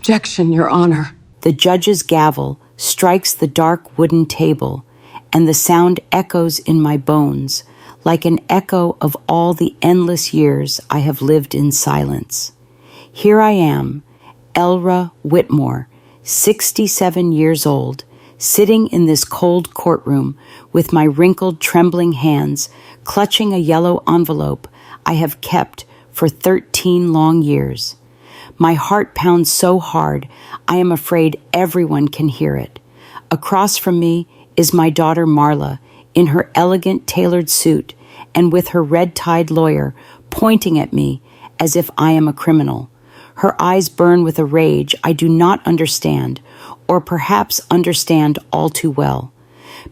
Objection, Your Honor. The judge's gavel strikes the dark wooden table, and the sound echoes in my bones, like an echo of all the endless years I have lived in silence. Here I am, Elra Whitmore, 67 years old, sitting in this cold courtroom with my wrinkled, trembling hands clutching a yellow envelope I have kept for 13 long years. My heart pounds so hard, I am afraid everyone can hear it. Across from me is my daughter Marla, in her elegant tailored suit and with her red-tied lawyer pointing at me as if I am a criminal. Her eyes burn with a rage I do not understand, or perhaps understand all too well.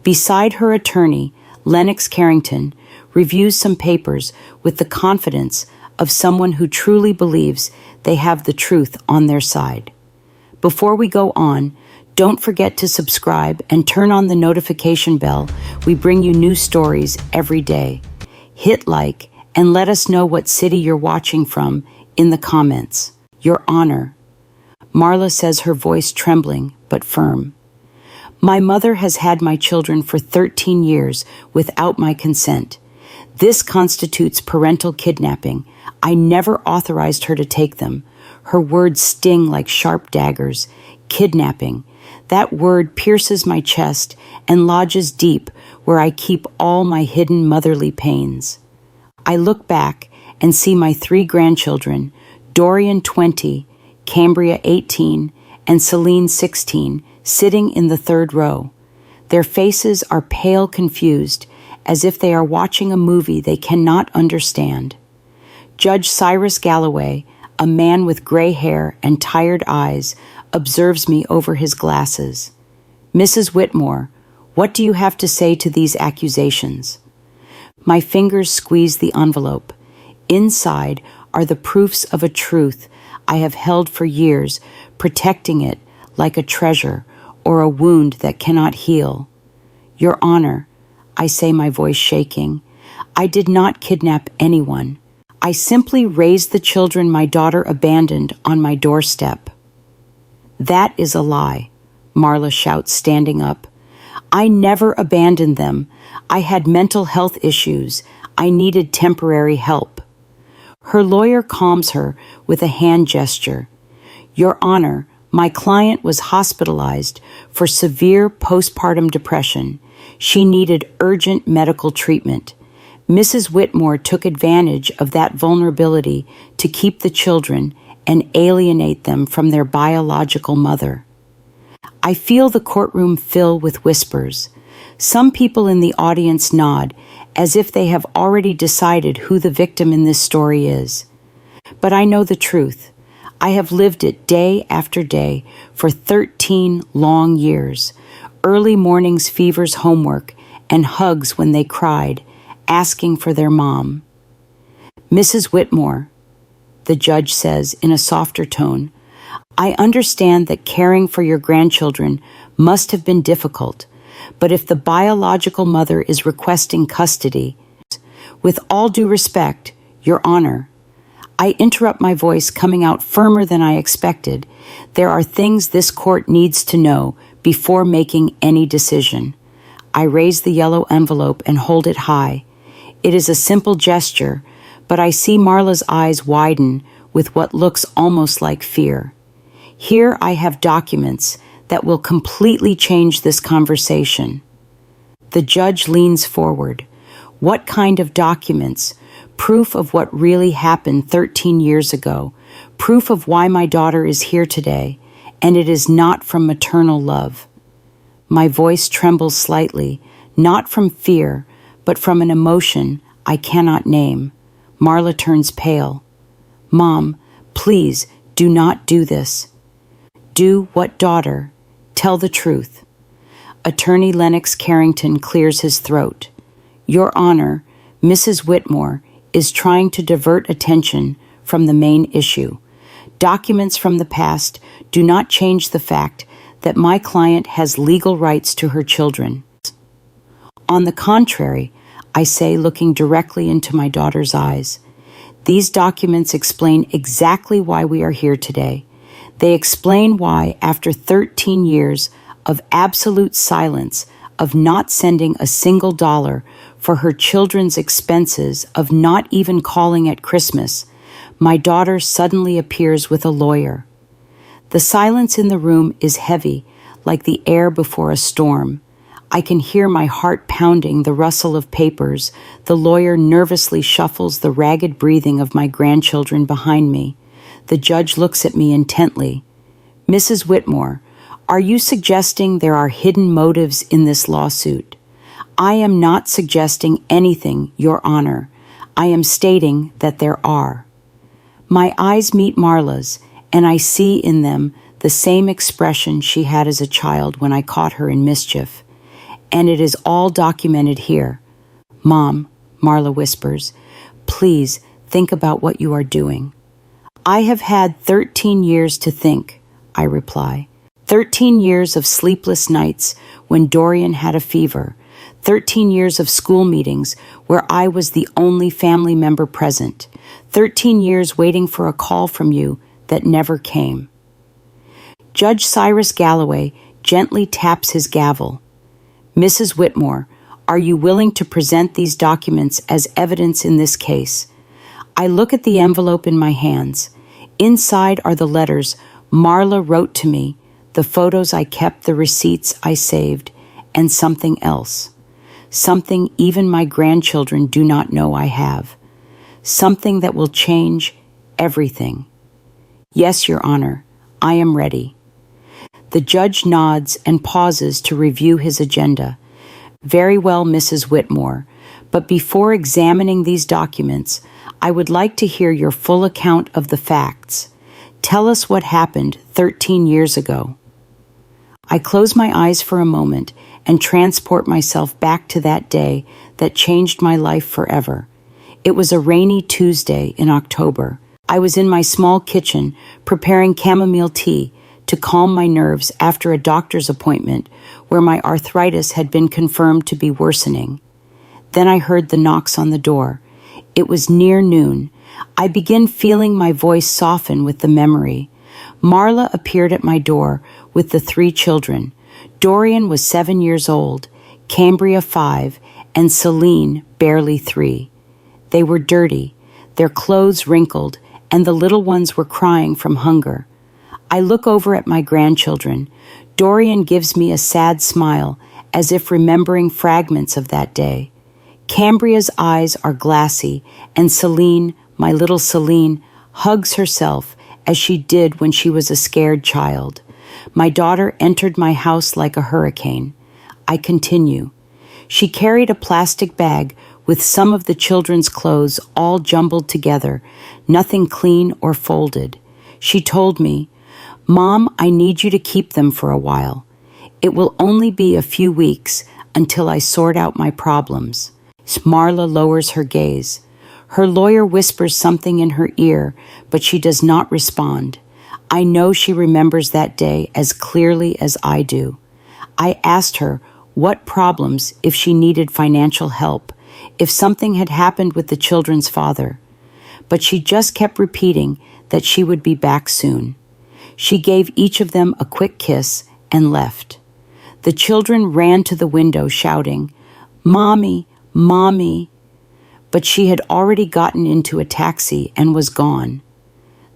Beside her attorney, Lennox Carrington, reviews some papers with the confidence of someone who truly believes they have the truth on their side. Before we go on, don't forget to subscribe and turn on the notification bell. We bring you new stories every day. Hit like and let us know what city you're watching from in the comments. Your Honor. Marla says, her voice trembling but firm. My mother has had my children for 13 years without my consent. This constitutes parental kidnapping. I never authorized her to take them. Her words sting like sharp daggers. Kidnapping. That word pierces my chest and lodges deep where I keep all my hidden motherly pains. I look back and see my 3 grandchildren, Dorian 20, Cambria 18, and Celine 16, sitting in the 3rd row. Their faces are pale confused, as if they are watching a movie they cannot understand. Judge Cyrus Galloway, a man with gray hair and tired eyes, observes me over his glasses. Mrs. Whitmore, what do you have to say to these accusations? My fingers squeeze the envelope. Inside are the proofs of a truth I have held for years, protecting it like a treasure or a wound that cannot heal. Your Honor, I say, my voice shaking, I did not kidnap anyone. I simply raised the children my daughter abandoned on my doorstep. That is a lie, Marla shouts, standing up. I never abandoned them. I had mental health issues. I needed temporary help. Her lawyer calms her with a hand gesture. Your Honor, my client was hospitalized for severe postpartum depression. She needed urgent medical treatment. Mrs. Whitmore took advantage of that vulnerability to keep the children and alienate them from their biological mother. I feel the courtroom fill with whispers. Some people in the audience nod, as if they have already decided who the victim in this story is. But I know the truth. I have lived it day after day for 13 long years. Early mornings, fevers, homework, and hugs when they cried, asking for their mom. Mrs. Whitmore, the judge says in a softer tone, I understand that caring for your grandchildren must have been difficult, but if the biological mother is requesting custody, with all due respect, Your Honor, I interrupt, my voice coming out firmer than I expected. There are things this court needs to know before making any decision. I raise the yellow envelope and hold it high. It is a simple gesture, but I see Marla's eyes widen with what looks almost like fear. Here I have documents that will completely change this conversation. The judge leans forward. What kind of documents? Proof of what really happened 13 years ago. Proof of why my daughter is here today, and it is not from maternal love. My voice trembles slightly, not from fear, but from an emotion I cannot name. Marla turns pale. Mom, please do not do this. Do what, daughter? Tell the truth. Attorney Lennox Carrington clears his throat. Your Honor, Mrs. Whitmore is trying to divert attention from the main issue. Documents from the past do not change the fact that my client has legal rights to her children. On the contrary, I say, looking directly into my daughter's eyes, these documents explain exactly why we are here today. They explain why, after 13 years of absolute silence, of not sending a single dollar for her children's expenses, of not even calling at Christmas, my daughter suddenly appears with a lawyer. The silence in the room is heavy, like the air before a storm. I can hear my heart pounding, the rustle of papers. The lawyer nervously shuffles the ragged breathing of my grandchildren behind me. The judge looks at me intently. Mrs. Whitmore, are you suggesting there are hidden motives in this lawsuit? I am not suggesting anything, Your Honor. I am stating that there are. My eyes meet Marla's, and I see in them the same expression she had as a child when I caught her in mischief. And it is all documented here. Mom, Marla whispers, please think about what you are doing. I have had 13 years to think, I reply. 13 years of sleepless nights when Dorian had a fever. 13 years of school meetings where I was the only family member present. 13 years waiting for a call from you that never came. Judge Cyrus Galloway gently taps his gavel. Mrs. Whitmore, are you willing to present these documents as evidence in this case? I look at the envelope in my hands. Inside are the letters Marla wrote to me, the photos I kept, the receipts I saved, and something else. Something even my grandchildren do not know I have. Something that will change everything. Yes, Your Honor, I am ready. The judge nods and pauses to review his agenda. Very well, Mrs. Whitmore, but before examining these documents, I would like to hear your full account of the facts. Tell us what happened 13 years ago. I close my eyes for a moment and transport myself back to that day that changed my life forever. It was a rainy Tuesday in October. I was in my small kitchen preparing chamomile tea to calm my nerves after a doctor's appointment where my arthritis had been confirmed to be worsening. Then I heard the knocks on the door. It was near noon. I begin feeling my voice soften with the memory. Marla appeared at my door with the 3 children. Dorian was 7 years old, Cambria 5, and Celine barely 3. They were dirty, their clothes wrinkled, and the little ones were crying from hunger. I look over at my grandchildren. Dorian gives me a sad smile, as if remembering fragments of that day. Cambria's eyes are glassy, and Celine, my little Celine, hugs herself as she did when she was a scared child. My daughter entered my house like a hurricane. I continue. She carried a plastic bag with some of the children's clothes all jumbled together, nothing clean or folded. She told me, Mom, I need you to keep them for a while. It will only be a few weeks until I sort out my problems. Marla lowers her gaze. Her lawyer whispers something in her ear, but she does not respond. I know she remembers that day as clearly as I do. I asked her what problems if she needed financial help, if something had happened with the children's father. But she just kept repeating that she would be back soon. She gave each of them a quick kiss and left. The children ran to the window shouting, Mommy, Mommy. But she had already gotten into a taxi and was gone.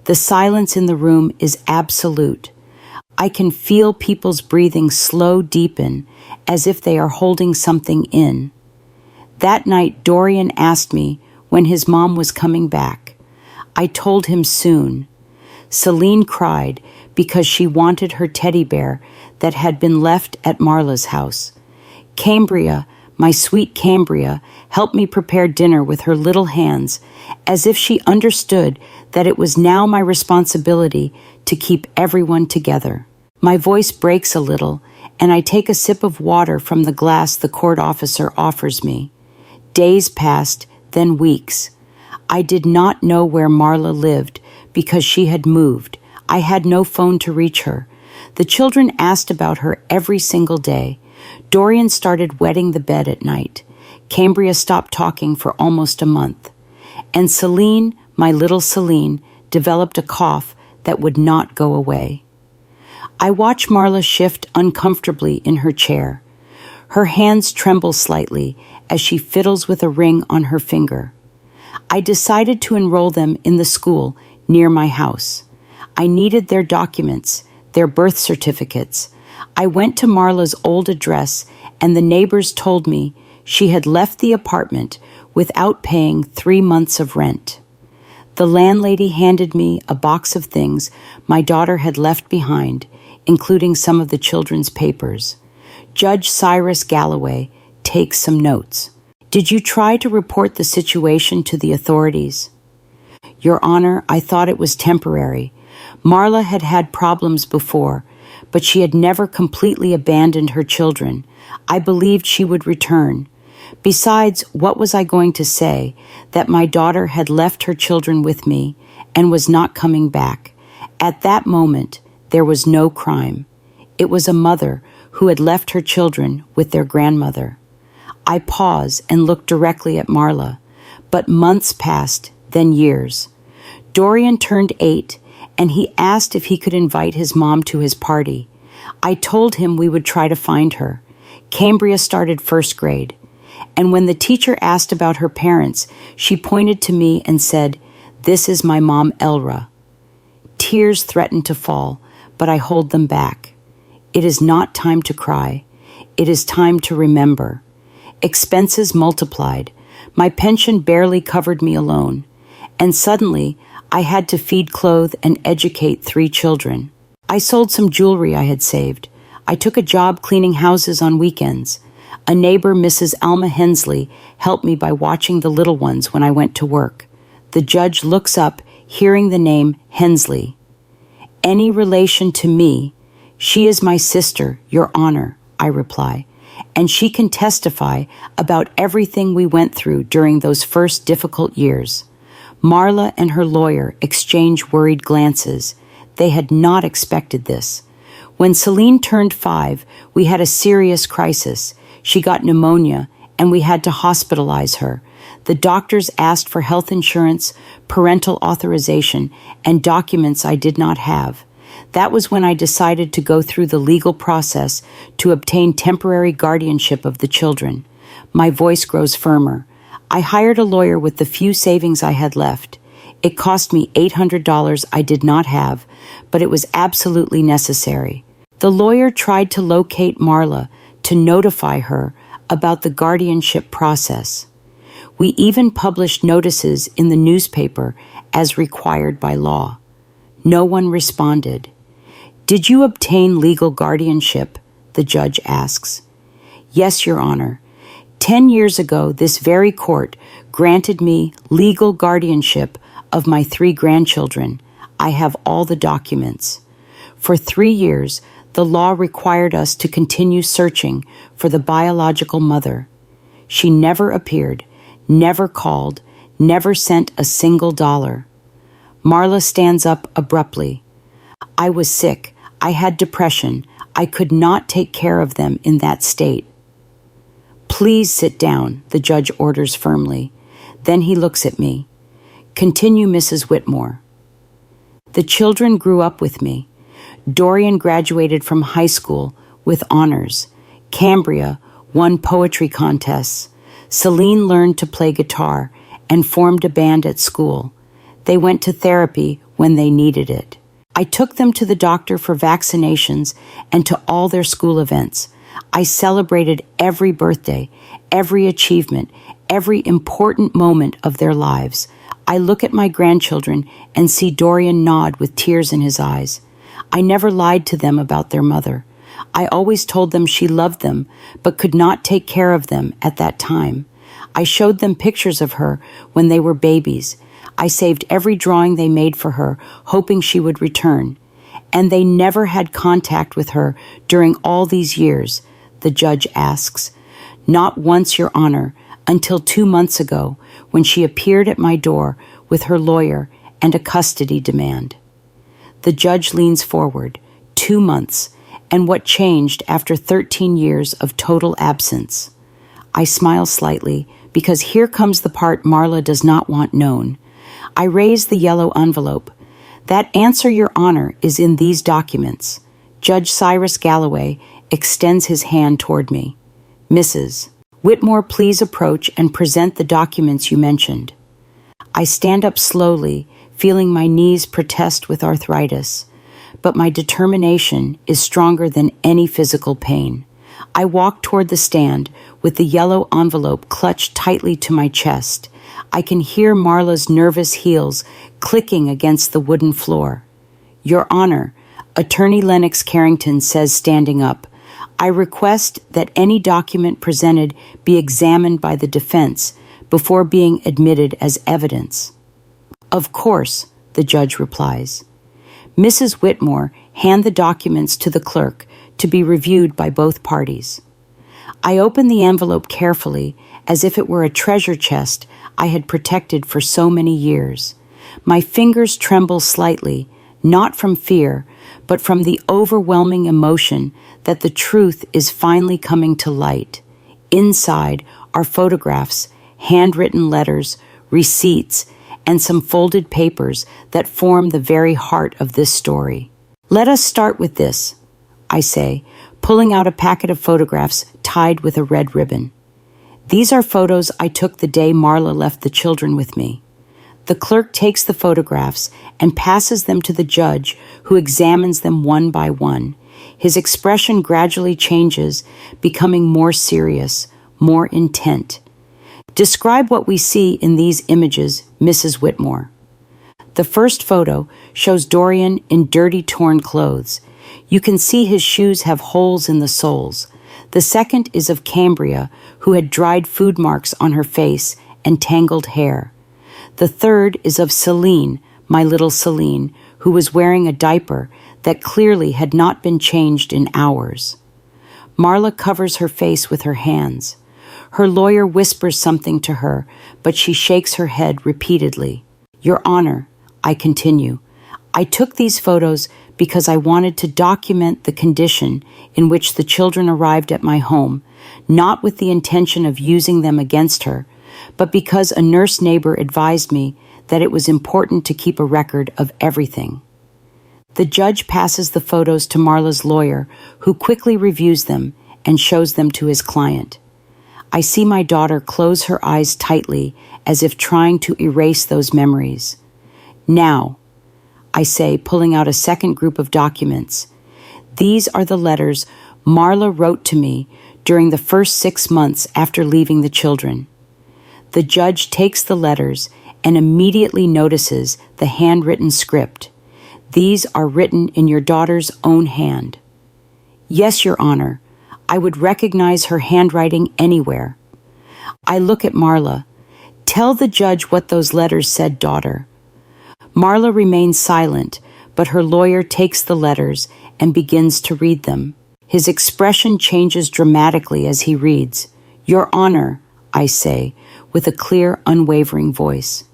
The silence in the room is absolute. I can feel people's breathing slow deepen as if they are holding something in. That night, Dorian asked me when his mom was coming back. I told him soon. Celine cried because she wanted her teddy bear that had been left at Marla's house. Cambria, my sweet Cambria, helped me prepare dinner with her little hands, as if she understood that it was now my responsibility to keep everyone together. My voice breaks a little, and I take a sip of water from the glass the court officer offers me. Days passed, then weeks. I did not know where Marla lived because she had moved. I had no phone to reach her. The children asked about her every single day. Dorian started wetting the bed at night. Cambria stopped talking for almost a month. And Celine, my little Celine, developed a cough that would not go away. I watch Marla shift uncomfortably in her chair. Her hands tremble slightly as she fiddles with a ring on her finger. I decided to enroll them in the school near my house. I needed their documents, their birth certificates. I went to Marla's old address, and the neighbors told me she had left the apartment without paying 3 months of rent. The landlady handed me a box of things my daughter had left behind, including some of the children's papers. Judge Cyrus Galloway takes some notes. Did you try to report the situation to the authorities? Your Honor, I thought it was temporary. Marla had had problems before, but she had never completely abandoned her children. I believed she would return. Besides, what was I going to say? That my daughter had left her children with me and was not coming back. At that moment, there was no crime. It was a mother who had left her children with their grandmother. I pause and look directly at Marla, but months passed, then years. Dorian turned 8, and he asked if he could invite his mom to his party. I told him we would try to find her. Cambria started 1st grade, and when the teacher asked about her parents, she pointed to me and said, "This is my mom, Elra." Tears threatened to fall, but I hold them back. It is not time to cry. It is time to remember. Expenses multiplied. My pension barely covered me alone. And suddenly, I had to feed, clothe, and educate 3 children. I sold some jewelry I had saved. I took a job cleaning houses on weekends. A neighbor, Mrs. Alma Hensley, helped me by watching the little ones when I went to work. The judge looks up, hearing the name Hensley. "Any relation to me? She is my sister, Your Honor," I reply, "and she can testify about everything we went through during those first difficult years." Marla and her lawyer exchange worried glances. They had not expected this. When Celine turned 5, we had a serious crisis. She got pneumonia, and we had to hospitalize her. The doctors asked for health insurance, parental authorization, and documents I did not have. That was when I decided to go through the legal process to obtain temporary guardianship of the children. My voice grows firmer. I hired a lawyer with the few savings I had left. It cost me $800 I did not have, but it was absolutely necessary. The lawyer tried to locate Marla to notify her about the guardianship process. We even published notices in the newspaper as required by law. No one responded. "Did you obtain legal guardianship?" the judge asks. "Yes, Your Honor. 10 years ago, this very court granted me legal guardianship of my 3 grandchildren. I have all the documents. For 3 years, the law required us to continue searching for the biological mother. She never appeared, never called, never sent a single dollar." Marla stands up abruptly. "I was sick. I had depression. I could not take care of them in that state." "Please sit down," the judge orders firmly. Then he looks at me. "Continue, Mrs. Whitmore." The children grew up with me. Dorian graduated from high school with honors. Cambria won poetry contests. Celine learned to play guitar and formed a band at school. They went to therapy when they needed it. I took them to the doctor for vaccinations and to all their school events. I celebrated every birthday, every achievement, every important moment of their lives. I look at my grandchildren and see Dorian nod with tears in his eyes. I never lied to them about their mother. I always told them she loved them, but could not take care of them at that time. I showed them pictures of her when they were babies. I saved every drawing they made for her, hoping she would return. And they never had contact with her during all these years, the judge asks. "Not once, Your Honor, until 2 months ago, when she appeared at my door with her lawyer and a custody demand." The judge leans forward. 2 months, and what changed after 13 years of total absence? I smile slightly, because here comes the part Marla does not want known. I raise the yellow envelope. That answer, Your Honor, is in these documents. Judge Cyrus Galloway extends his hand toward me. Mrs. Whitmore, please approach and present the documents you mentioned. I stand up slowly, feeling my knees protest with arthritis, but my determination is stronger than any physical pain. I walk toward the stand with the yellow envelope clutched tightly to my chest. I can hear Marla's nervous heels clicking against the wooden floor. Your Honor, Attorney Lennox Carrington says, standing up, I request that any document presented be examined by the defense before being admitted as evidence. Of course, the judge replies. Mrs. Whitmore, hand the documents to the clerk to be reviewed by both parties. I open the envelope carefully, as if it were a treasure chest I had protected for so many years. My fingers tremble slightly, not from fear, but from the overwhelming emotion that the truth is finally coming to light. Inside are photographs, handwritten letters, receipts, and some folded papers that form the very heart of this story. Let us start with this, I say, pulling out a packet of photographs tied with a red ribbon. These are photos I took the day Marla left the children with me. The clerk takes the photographs and passes them to the judge, who examines them one by one. His expression gradually changes, becoming more serious, more intent. Describe what we see in these images, Mrs. Whitmore. The first photo shows Dorian in dirty, torn clothes. You can see his shoes have holes in the soles. The second is of Cambria, who had dried food marks on her face and tangled hair. The third is of Celine, my little Celine, who was wearing a diaper that clearly had not been changed in hours. Marla covers her face with her hands. Her lawyer whispers something to her, but she shakes her head repeatedly. Your Honor, I continue, I took these photos because I wanted to document the condition in which the children arrived at my home, not with the intention of using them against her, but because a nurse neighbor advised me that it was important to keep a record of everything. The judge passes the photos to Marla's lawyer, who quickly reviews them and shows them to his client. I see my daughter close her eyes tightly, as if trying to erase those memories. Now, I say, pulling out a second group of documents. These are the letters Marla wrote to me during the first 6 months after leaving the children. The judge takes the letters and immediately notices the handwritten script. These are written in your daughter's own hand. Yes, Your Honor, I would recognize her handwriting anywhere. I look at Marla. Tell the judge what those letters said, daughter. Marla remains silent, but her lawyer takes the letters and begins to read them. His expression changes dramatically as he reads. Your Honor, I say, with a clear, unwavering voice.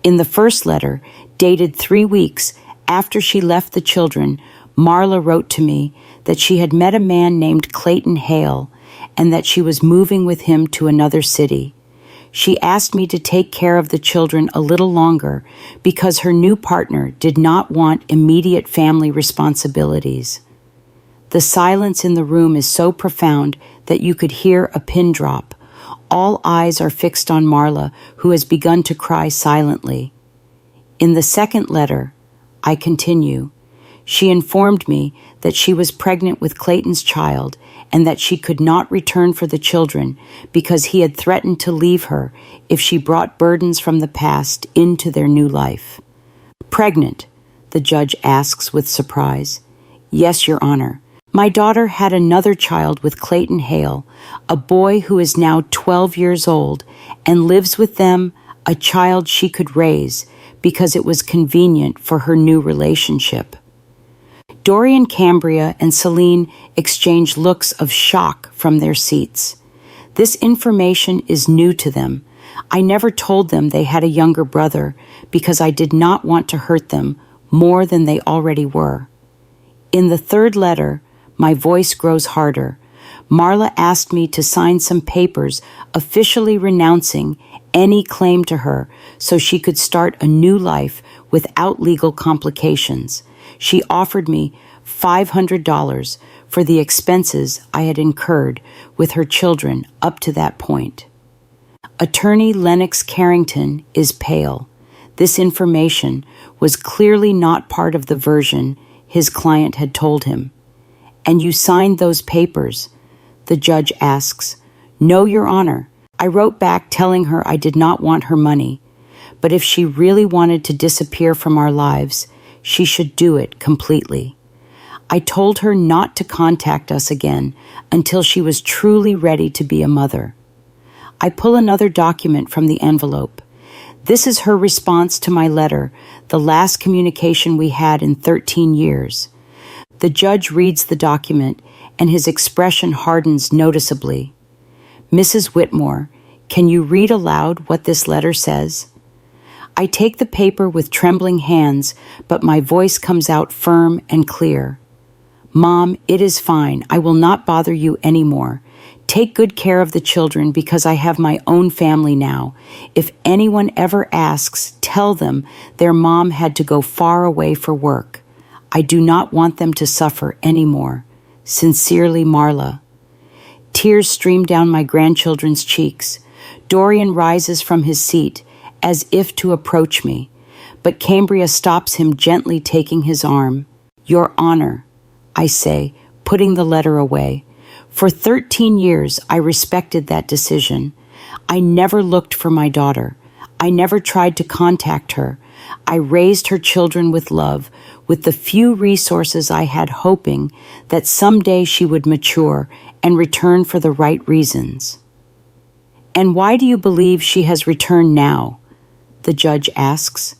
In the first letter, dated 3 weeks after she left the children, Marla wrote to me that she had met a man named Clayton Hale and that she was moving with him to another city. She asked me to take care of the children a little longer because her new partner did not want immediate family responsibilities. The silence in the room is so profound that you could hear a pin drop. All eyes are fixed on Marla, who has begun to cry silently. In the second letter, I continue, she informed me that she was pregnant with Clayton's child and that she could not return for the children because he had threatened to leave her if she brought burdens from the past into their new life. Pregnant? The judge asks with surprise. Yes, Your Honor. My daughter had another child with Clayton Hale, a boy who is now 12 years old and lives with them, a child she could raise because it was convenient for her new relationship. Dorian, Cambria, and Celine exchange looks of shock from their seats. This information is new to them. I never told them they had a younger brother because I did not want to hurt them more than they already were. In the third letter, my voice grows harder. Marla asked me to sign some papers officially renouncing any claim to her so she could start a new life without legal complications. She offered me $500 for the expenses I had incurred with her children up to that point. Attorney Lennox Carrington is pale. This information was clearly not part of the version his client had told him. "And you signed those papers?" the judge asks. "No, Your Honor." I wrote back telling her I did not want her money, but if she really wanted to disappear from our lives, she should do it completely. I told her not to contact us again until she was truly ready to be a mother. I pull another document from the envelope. This is her response to my letter, the last communication we had in 13 years. The judge reads the document, and his expression hardens noticeably. "Mrs. Whitmore, can you read aloud what this letter says?" I take the paper with trembling hands, but my voice comes out firm and clear. "Mom, it is fine. I will not bother you anymore. Take good care of the children because I have my own family now. If anyone ever asks, tell them their mom had to go far away for work. I do not want them to suffer anymore. Sincerely, Marla." Tears stream down my grandchildren's cheeks. Dorian rises from his seat as if to approach me, but Cambria stops him, gently taking his arm. "Your Honor," I say, putting the letter away. For 13 years, I respected that decision. I never looked for my daughter. I never tried to contact her. I raised her children with love, with the few resources I had, hoping that someday she would mature and return for the right reasons. "And why do you believe she has returned now?" the judge asks.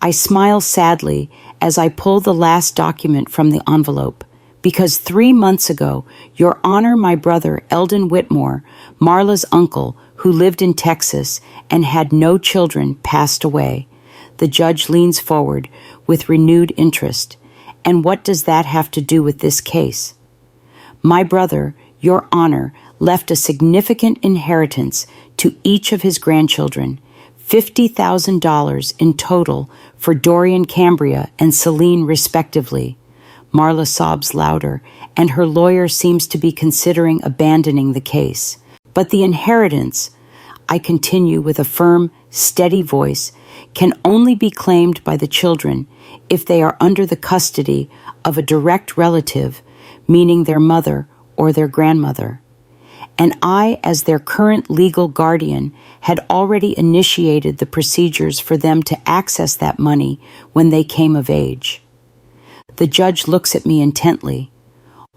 I smile sadly as I pull the last document from the envelope. "Because 3 months ago, Your Honor, my brother, Eldon Whitmore, Marla's uncle, who lived in Texas and had no children, passed away." The judge leans forward with renewed interest. "And what does that have to do with this case?" "My brother, Your Honor, left a significant inheritance to each of his grandchildren, $50,000 in total for Dorian, Cambria, and Celine respectively." Marla sobs louder, and her lawyer seems to be considering abandoning the case. "But the inheritance," I continue with a firm, steady voice, "can only be claimed by the children if they are under the custody of a direct relative, meaning their mother or their grandmother. And I, as their current legal guardian, had already initiated the procedures for them to access that money when they came of age." The judge looks at me intently.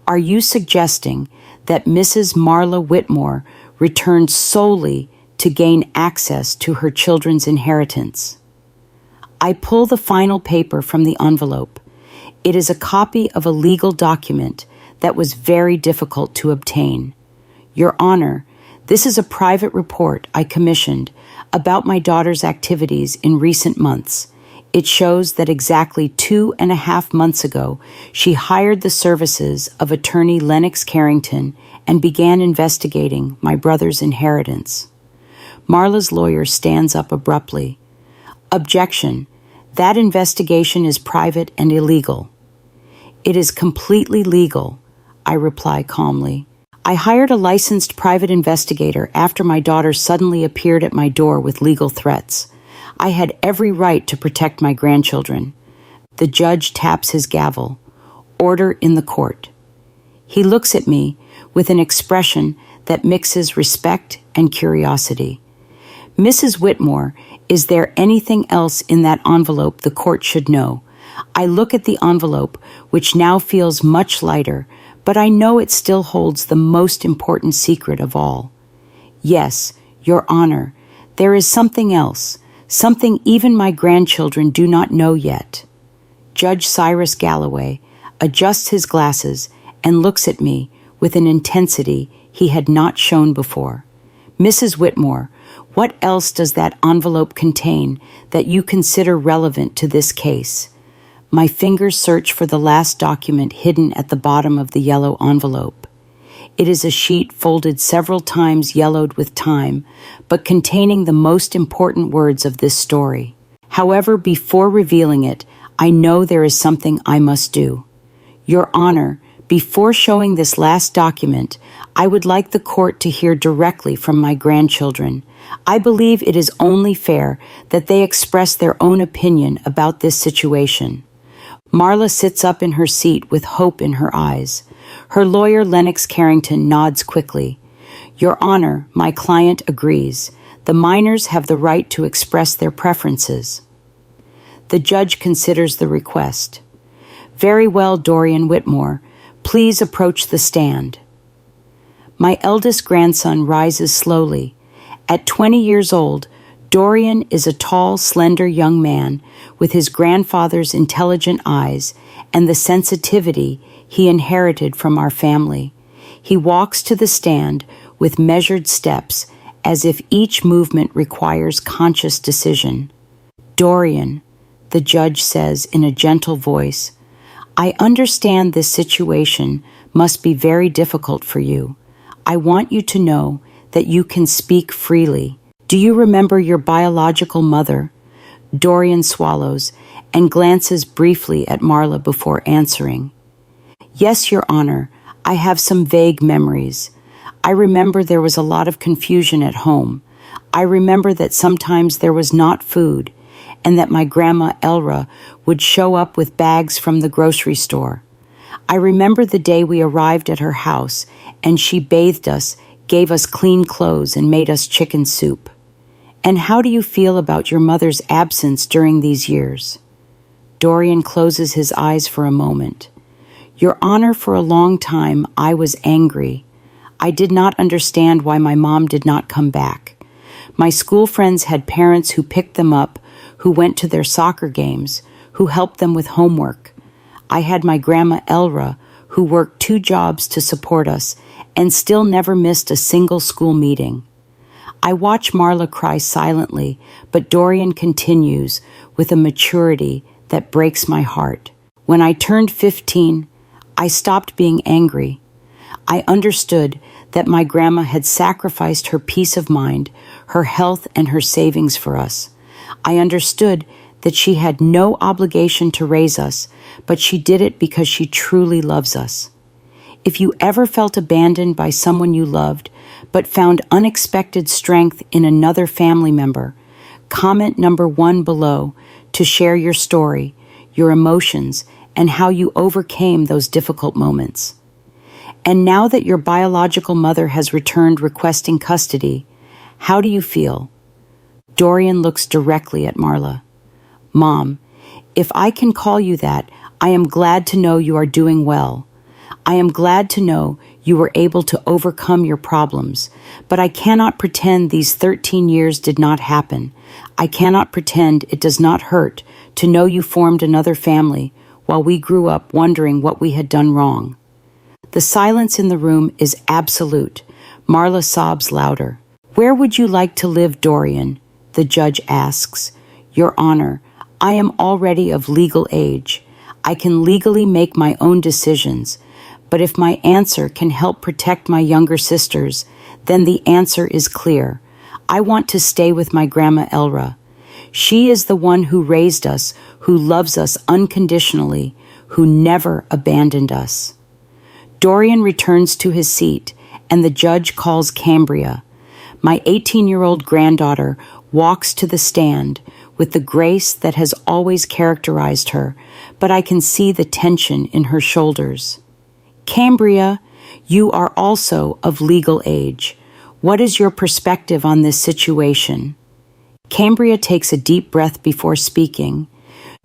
"Are you suggesting that Mrs. Marla Whitmore returned solely to gain access to her children's inheritance?" I pull the final paper from the envelope. It is a copy of a legal document that was very difficult to obtain. "Your Honor, this is a private report I commissioned about my daughter's activities in recent months. It shows that exactly 2.5 months ago, she hired the services of attorney Lennox Carrington and began investigating my brother's inheritance." Marla's lawyer stands up abruptly. "Objection. That investigation is private and illegal." "It is completely legal," I reply calmly. "I hired a licensed private investigator after my daughter suddenly appeared at my door with legal threats. I had every right to protect my grandchildren." The judge taps his gavel. "Order in the court." He looks at me with an expression that mixes respect and curiosity. "Mrs. Whitmore, is there anything else in that envelope the court should know?" I look at the envelope, which now feels much lighter, but I know it still holds the most important secret of all. "Yes, Your Honor, there is something else, something even my grandchildren do not know yet." Judge Cyrus Galloway adjusts his glasses and looks at me with an intensity he had not shown before. "Mrs. Whitmore, what else does that envelope contain that you consider relevant to this case?" My fingers search for the last document hidden at the bottom of the yellow envelope. It is a sheet folded several times, yellowed with time, but containing the most important words of this story. However, before revealing it, I know there is something I must do. Your Honor, before showing this last document, I would like the court to hear directly from my grandchildren. I believe it is only fair that they express their own opinion about this situation. Marla sits up in her seat with hope in her eyes. Her lawyer, Lennox Carrington, nods quickly. Your Honor, my client agrees. The minors have the right to express their preferences. The judge considers the request. Very well, Dorian Whitmore. Please approach the stand. My eldest grandson rises slowly. At 20 years old, Dorian is a tall, slender young man with his grandfather's intelligent eyes and the sensitivity he inherited from our family. He walks to the stand with measured steps, as if each movement requires conscious decision. Dorian, the judge says in a gentle voice, I understand this situation must be very difficult for you. I want you to know that you can speak freely. Do you remember your biological mother? Dorian swallows and glances briefly at Marla before answering. Yes, Your Honor, I have some vague memories. I remember there was a lot of confusion at home. I remember that sometimes there was not food, and that my grandma Elra would show up with bags from the grocery store. I remember the day we arrived at her house, and she bathed us, gave us clean clothes, and made us chicken soup. And how do you feel about your mother's absence during these years? Dorian closes his eyes for a moment. Your Honor, for a long time I was angry. I did not understand why my mom did not come back. My school friends had parents who picked them up, who went to their soccer games, who helped them with homework. I had my grandma Elra, who worked 2 jobs to support us and still never missed a single school meeting. I watch Marla cry silently, but Dorian continues with a maturity that breaks my heart. When I turned 15, I stopped being angry. I understood that my grandma had sacrificed her peace of mind, her health, and her savings for us. I understood that she had no obligation to raise us, but she did it because she truly loves us. If you ever felt abandoned by someone you loved, but found unexpected strength in another family member, comment number 1 below to share your story, your emotions, and how you overcame those difficult moments. And now that your biological mother has returned requesting custody, how do you feel? Dorian looks directly at Marla. Mom, if I can call you that, I am glad to know you are doing well. I am glad to know you were able to overcome your problems, but I cannot pretend these 13 years did not happen. I cannot pretend it does not hurt to know you formed another family while we grew up wondering what we had done wrong. The silence in the room is absolute. Marla sobs louder. Where would you like to live, Dorian? The judge asks. Your Honor, I am already of legal age. I can legally make my own decisions. But if my answer can help protect my younger sisters, then the answer is clear. I want to stay with my grandma Elra. She is the one who raised us, who loves us unconditionally, who never abandoned us. Dorian returns to his seat, and the judge calls Cambria. My 18-year-old granddaughter walks to the stand with the grace that has always characterized her, but I can see the tension in her shoulders. Cambria, you are also of legal age. What is your perspective on this situation? Cambria takes a deep breath before speaking.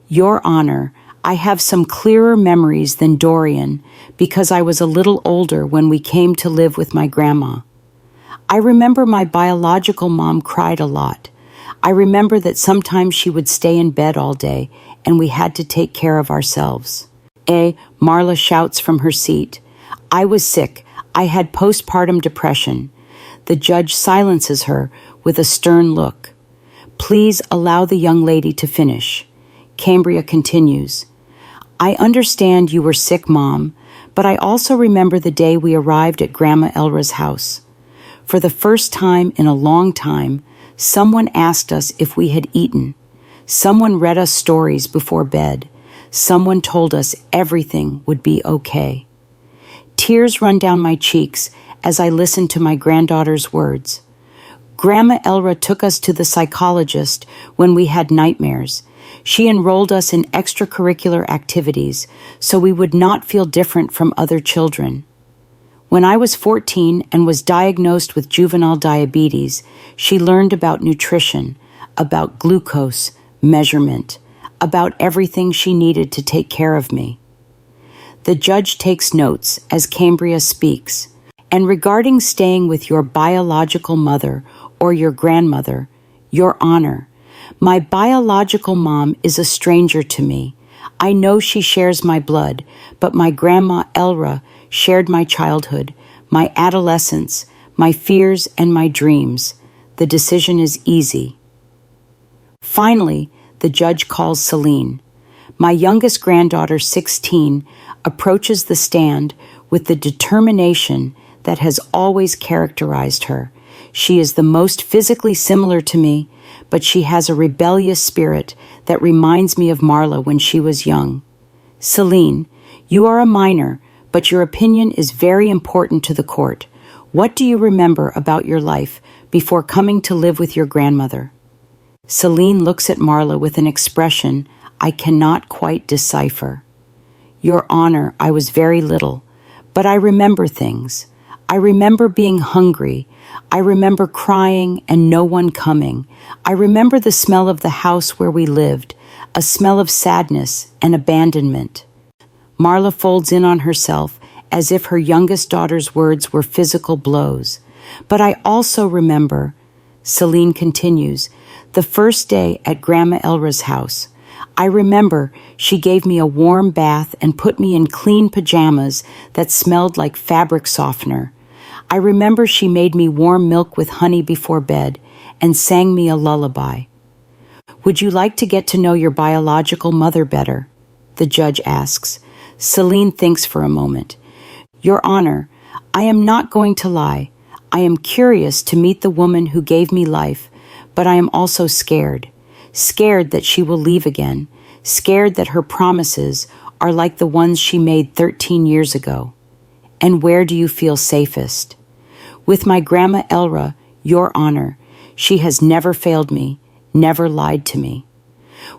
Your Honor, I have some clearer memories than Dorian because I was a little older when we came to live with my grandma. I remember my biological mom cried a lot. I remember that sometimes she would stay in bed all day and we had to take care of ourselves. Marla shouts from her seat. I was sick. I had postpartum depression. The judge silences her with a stern look. Please allow the young lady to finish. Cambria continues. I understand you were sick, Mom, But I also remember the day we arrived at Grandma Elra's house. For the first time in a long time, someone asked us if we had eaten. Someone read us stories before bed. Someone told us everything would be okay. Tears run down my cheeks as I listen to my granddaughter's words. Grandma Elra took us to the psychologist when we had nightmares. She enrolled us in extracurricular activities so we would not feel different from other children. When I was 14 and was diagnosed with juvenile diabetes, she learned about nutrition, about glucose measurement, about everything she needed to take care of me. The judge takes notes as Cambria speaks. And regarding staying with your biological mother or your grandmother, Your Honor, my biological mom is a stranger to me. I know she shares my blood, but my grandma Elra shared my childhood, my adolescence, my fears and my dreams. The decision is easy. Finally, the judge calls Celine. My youngest granddaughter, 16, approaches the stand with the determination that has always characterized her. She is the most physically similar to me, but she has a rebellious spirit that reminds me of Marla when she was young. Celine, you are a minor, but your opinion is very important to the court. What do you remember about your life before coming to live with your grandmother? Celine looks at Marla with an expression I cannot quite decipher. Your Honor, I was very little, but I remember things. I remember being hungry. I remember crying and no one coming. I remember the smell of the house where we lived, a smell of sadness and abandonment. Marla folds in on herself as if her youngest daughter's words were physical blows. But I also remember, Celine continues, the first day at Grandma Elra's house. I remember she gave me a warm bath and put me in clean pajamas that smelled like fabric softener. I remember she made me warm milk with honey before bed and sang me a lullaby. Would you like to get to know your biological mother better? The judge asks. Celine thinks for a moment. Your Honor, I am not going to lie. I am curious to meet the woman who gave me life, but I am also scared. Scared that she will leave again. Scared that her promises are like the ones she made 13 years ago. And where do you feel safest? With my Grandma Elra, Your Honor, she has never failed me, never lied to me.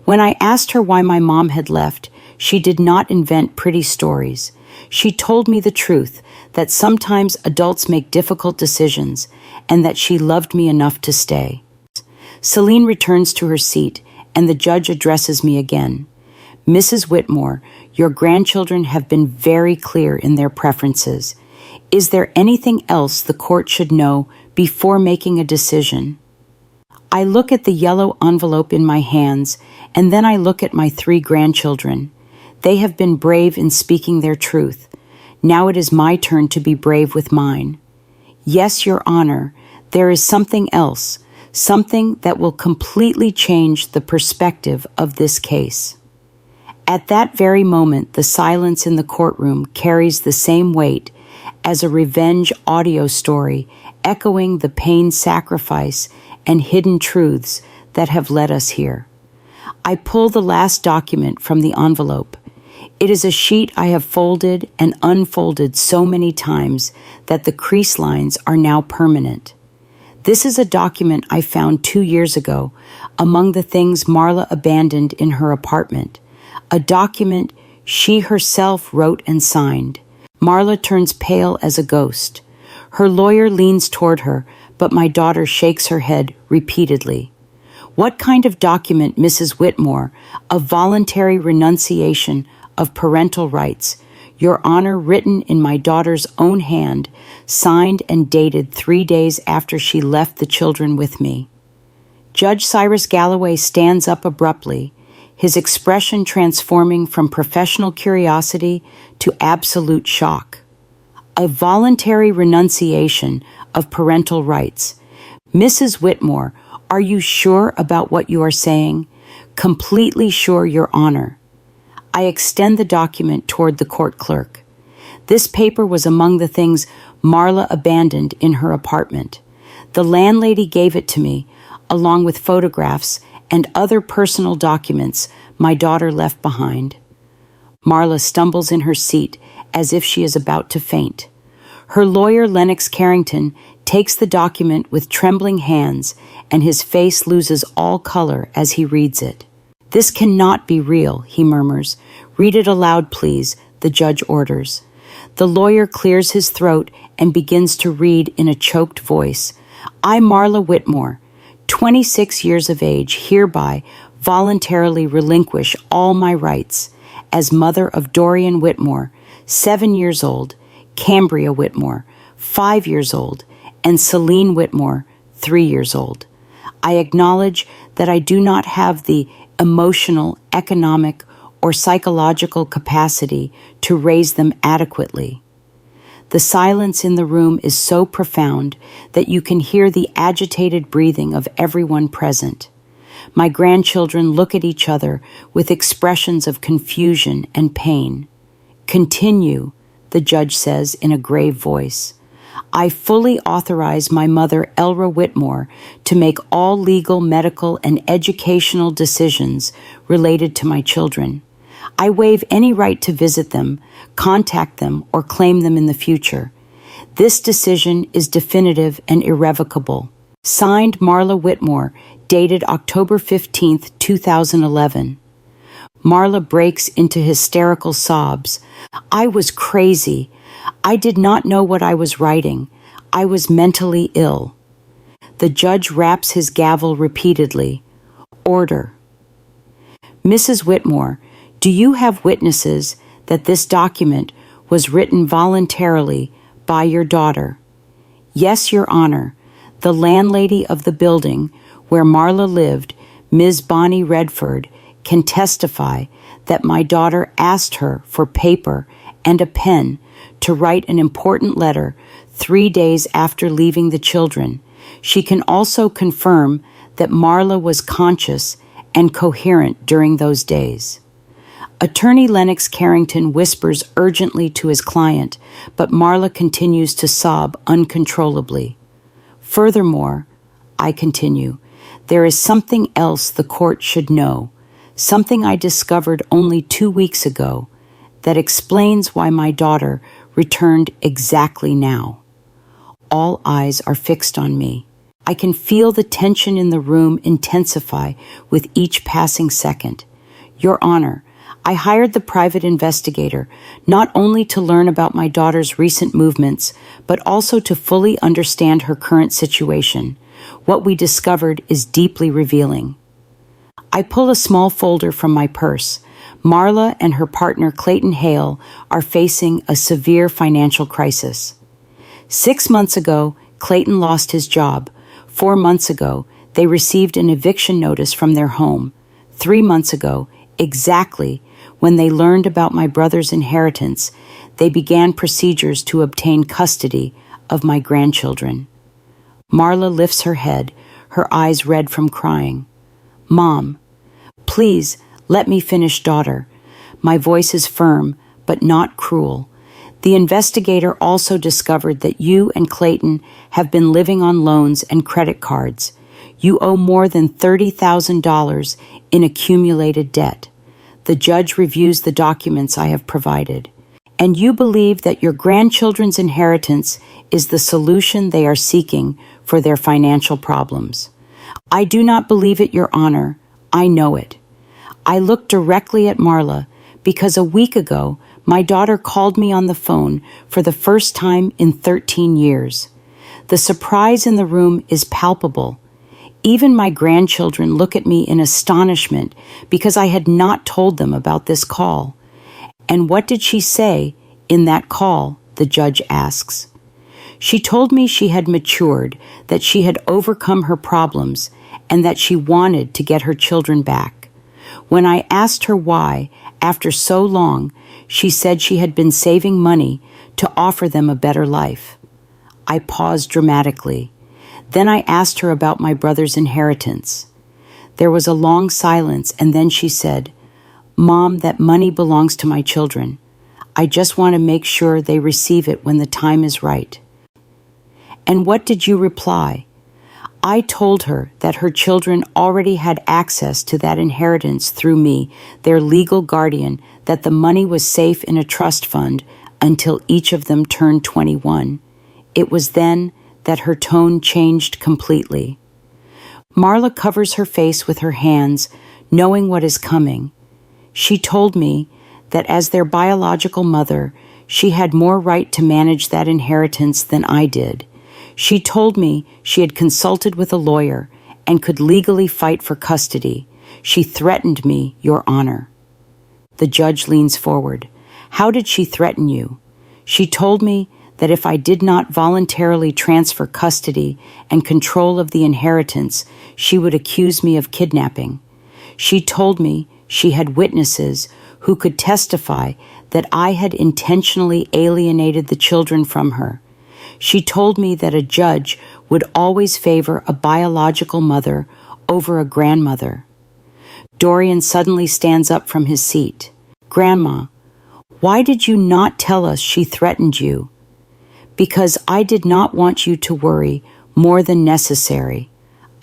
When I asked her why my mom had left, she did not invent pretty stories. She told me the truth, that sometimes adults make difficult decisions, and that she loved me enough to stay. Celine returns to her seat, and the judge addresses me again. Mrs. Whitmore, your grandchildren have been very clear in their preferences. Is there anything else the court should know before making a decision? I look at the yellow envelope in my hands, and then I look at my 3 grandchildren. They have been brave in speaking their truth. Now it is my turn to be brave with mine. Yes, Your Honor, there is something else, something that will completely change the perspective of this case. At that very moment, the silence in the courtroom carries the same weight as a revenge audio story, echoing the pain, sacrifice, and hidden truths that have led us here. I pull the last document from the envelope. It is a sheet I have folded and unfolded so many times that the crease lines are now permanent. This is a document I found 2 years ago among the things Marla abandoned in her apartment. A document she herself wrote and signed. Marla turns pale as a ghost. Her lawyer leans toward her, but my daughter shakes her head repeatedly. What kind of document, Mrs. Whitmore? A voluntary renunciation of parental rights. Your Honor, written in my daughter's own hand, signed and dated 3 days after she left the children with me. Judge Cyrus Galloway stands up abruptly, his expression transforming from professional curiosity to absolute shock. A voluntary renunciation of parental rights. Mrs. Whitmore, are you sure about what you are saying? Completely sure, Your Honor. I extend the document toward the court clerk. This paper was among the things Marla abandoned in her apartment. The landlady gave it to me, along with photographs and other personal documents my daughter left behind. Marla stumbles in her seat as if she is about to faint. Her lawyer, Lennox Carrington, takes the document with trembling hands, and his face loses all color as he reads it. "This cannot be real," he murmurs. "Read it aloud, please," the judge orders. The lawyer clears his throat and begins to read in a choked voice. "I, Marla Whitmore, 26 years of age, hereby voluntarily relinquish all my rights as mother of Dorian Whitmore, 7 years old, Cambria Whitmore, 5 years old, and Celine Whitmore, 3 years old. I acknowledge that I do not have the emotional, economic, or psychological capacity to raise them adequately." The silence in the room is so profound that you can hear the agitated breathing of everyone present. My grandchildren look at each other with expressions of confusion and pain. "Continue," the judge says in a grave voice. "I fully authorize my mother, Elra Whitmore, to make all legal, medical, and educational decisions related to my children. I waive any right to visit them, contact them, or claim them in the future. This decision is definitive and irrevocable." Signed, Marla Whitmore, dated October 15, 2011. Marla breaks into hysterical sobs. "I was crazy. I did not know what I was writing. I was mentally ill." The judge raps his gavel repeatedly. "Order." "Mrs. Whitmore, do you have witnesses that this document was written voluntarily by your daughter?" "Yes, Your Honor. The landlady of the building where Marla lived, Ms. Bonnie Redford, can testify that my daughter asked her for paper and a pen to write an important letter 3 days after leaving the children. She can also confirm that Marla was conscious and coherent during those days." Attorney Lennox Carrington whispers urgently to his client, but Marla continues to sob uncontrollably. "Furthermore," I continue, "there is something else the court should know, something I discovered only 2 weeks ago, that explains why my daughter returned exactly now." All eyes are fixed on me. I can feel the tension in the room intensify with each passing second. "Your Honor, I hired the private investigator not only to learn about my daughter's recent movements, but also to fully understand her current situation. What we discovered is deeply revealing." I pull a small folder from my purse. Marla and her partner Clayton Hale are facing a severe financial crisis. 6 months ago, Clayton lost his job. 4 months ago, they received an eviction notice from their home. 3 months ago, exactly when they learned about my brother's inheritance, they began procedures to obtain custody of my grandchildren. Marla lifts her head, her eyes red from crying. "Mom, please let me finish, daughter." My voice is firm, but not cruel. "The investigator also discovered that you and Clayton have been living on loans and credit cards. You owe more than $30,000 in accumulated debt. The judge reviews the documents I have provided. And you believe that your grandchildren's inheritance is the solution they are seeking for their financial problems. I do not believe it, Your Honor. I know it. I look directly at Marla because a week ago, my daughter called me on the phone for the first time in 13 years. The surprise in the room is palpable. Even my grandchildren look at me in astonishment because I had not told them about this call. "And what did she say in that call?" the judge asks. "She told me she had matured, that she had overcome her problems, and that she wanted to get her children back. When I asked her why, after so long, she said she had been saving money to offer them a better life." I paused dramatically. Then I asked her about my brother's inheritance. There was a long silence, and then she said, "Mom, that money belongs to my children. I just want to make sure they receive it when the time is right." "And what did you reply?" "I told her that her children already had access to that inheritance through me, their legal guardian, that the money was safe in a trust fund until each of them turned 21. It was then that her tone changed completely." Marla covers her face with her hands, knowing what is coming. She told me that as their biological mother, she had more right to manage that inheritance than I did. She told me she had consulted with a lawyer and could legally fight for custody. She threatened me, Your Honor. The judge leans forward. "How did she threaten you?" "She told me that if I did not voluntarily transfer custody and control of the inheritance, she would accuse me of kidnapping. She told me she had witnesses who could testify that I had intentionally alienated the children from her. She told me that a judge would always favor a biological mother over a grandmother." Dorian suddenly stands up from his seat. "Grandma, why did you not tell us she threatened you?" "Because I did not want you to worry more than necessary,"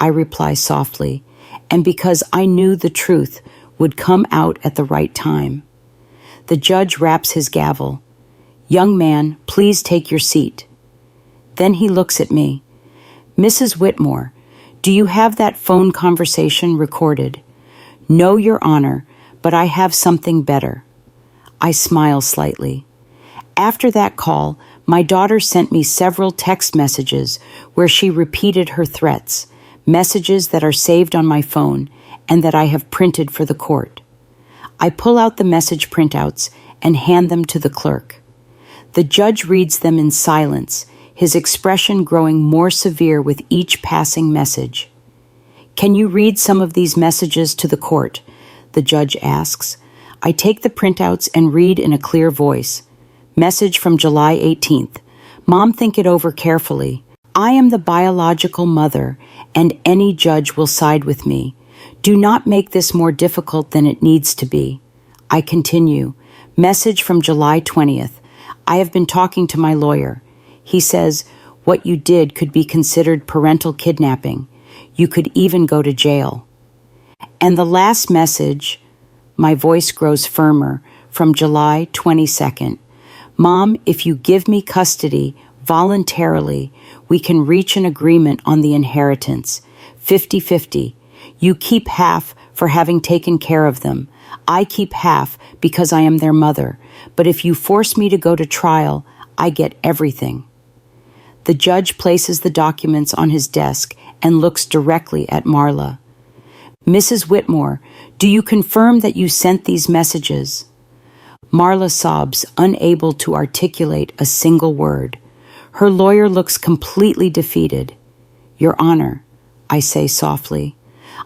I reply softly, "and because I knew the truth would come out at the right time." The judge raps his gavel. "Young man, please take your seat." Then he looks at me. "Mrs. Whitmore, do you have that phone conversation recorded?" "No, Your Honor, but I have something better." I smile slightly. "After that call, my daughter sent me several text messages where she repeated her threats, messages that are saved on my phone and that I have printed for the court." I pull out the message printouts and hand them to the clerk. The judge reads them in silence, his expression growing more severe with each passing message. "Can you read some of these messages to the court?" the judge asks. I take the printouts and read in a clear voice. Message from July 18th. "Mom, think it over carefully. I am the biological mother, and any judge will side with me. Do not make this more difficult than it needs to be." I continue. Message from July 20th. "I have been talking to my lawyer. He says what you did could be considered parental kidnapping. You could even go to jail." And the last message, my voice grows firmer, from July 22nd. "Mom, if you give me custody voluntarily, we can reach an agreement on the inheritance. 50-50. You keep half for having taken care of them. I keep half because I am their mother. But if you force me to go to trial, I get everything." The judge places the documents on his desk and looks directly at Marla. "Mrs. Whitmore, do you confirm that you sent these messages?" Marla sobs, unable to articulate a single word. Her lawyer looks completely defeated. "Your Honor," I say softly,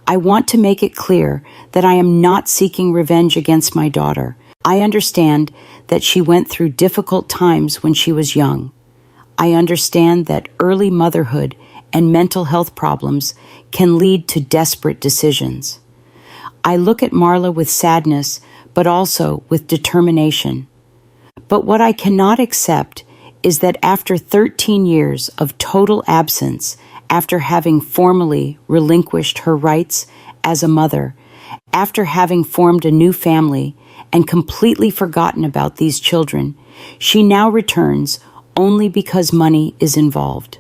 "I want to make it clear that I am not seeking revenge against my daughter. I understand that she went through difficult times when she was young. I understand that early motherhood and mental health problems can lead to desperate decisions." I look at Marla with sadness, but also with determination. "But what I cannot accept is that after 13 years of total absence, after having formally relinquished her rights as a mother, after having formed a new family and completely forgotten about these children, she now returns only because money is involved."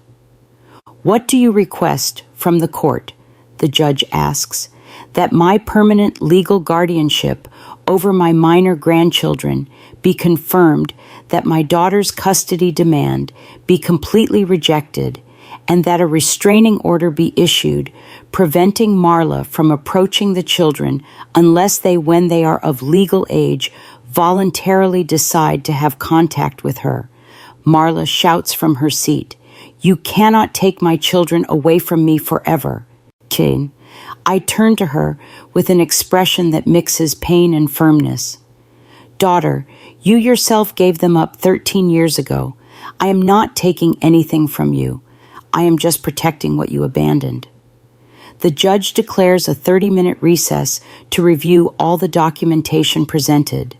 "What do you request from the court?" the judge asks. "That my permanent legal guardianship over my minor grandchildren be confirmed, that my daughter's custody demand be completely rejected, and that a restraining order be issued preventing Marla from approaching the children unless they, when they are of legal age, voluntarily decide to have contact with her." Marla shouts from her seat, "You cannot take my children away from me forever." Jane. I turn to her with an expression that mixes pain and firmness. "Daughter, you yourself gave them up 13 years ago. I am not taking anything from you. I am just protecting what you abandoned." The judge declares a 30-minute recess to review all the documentation presented.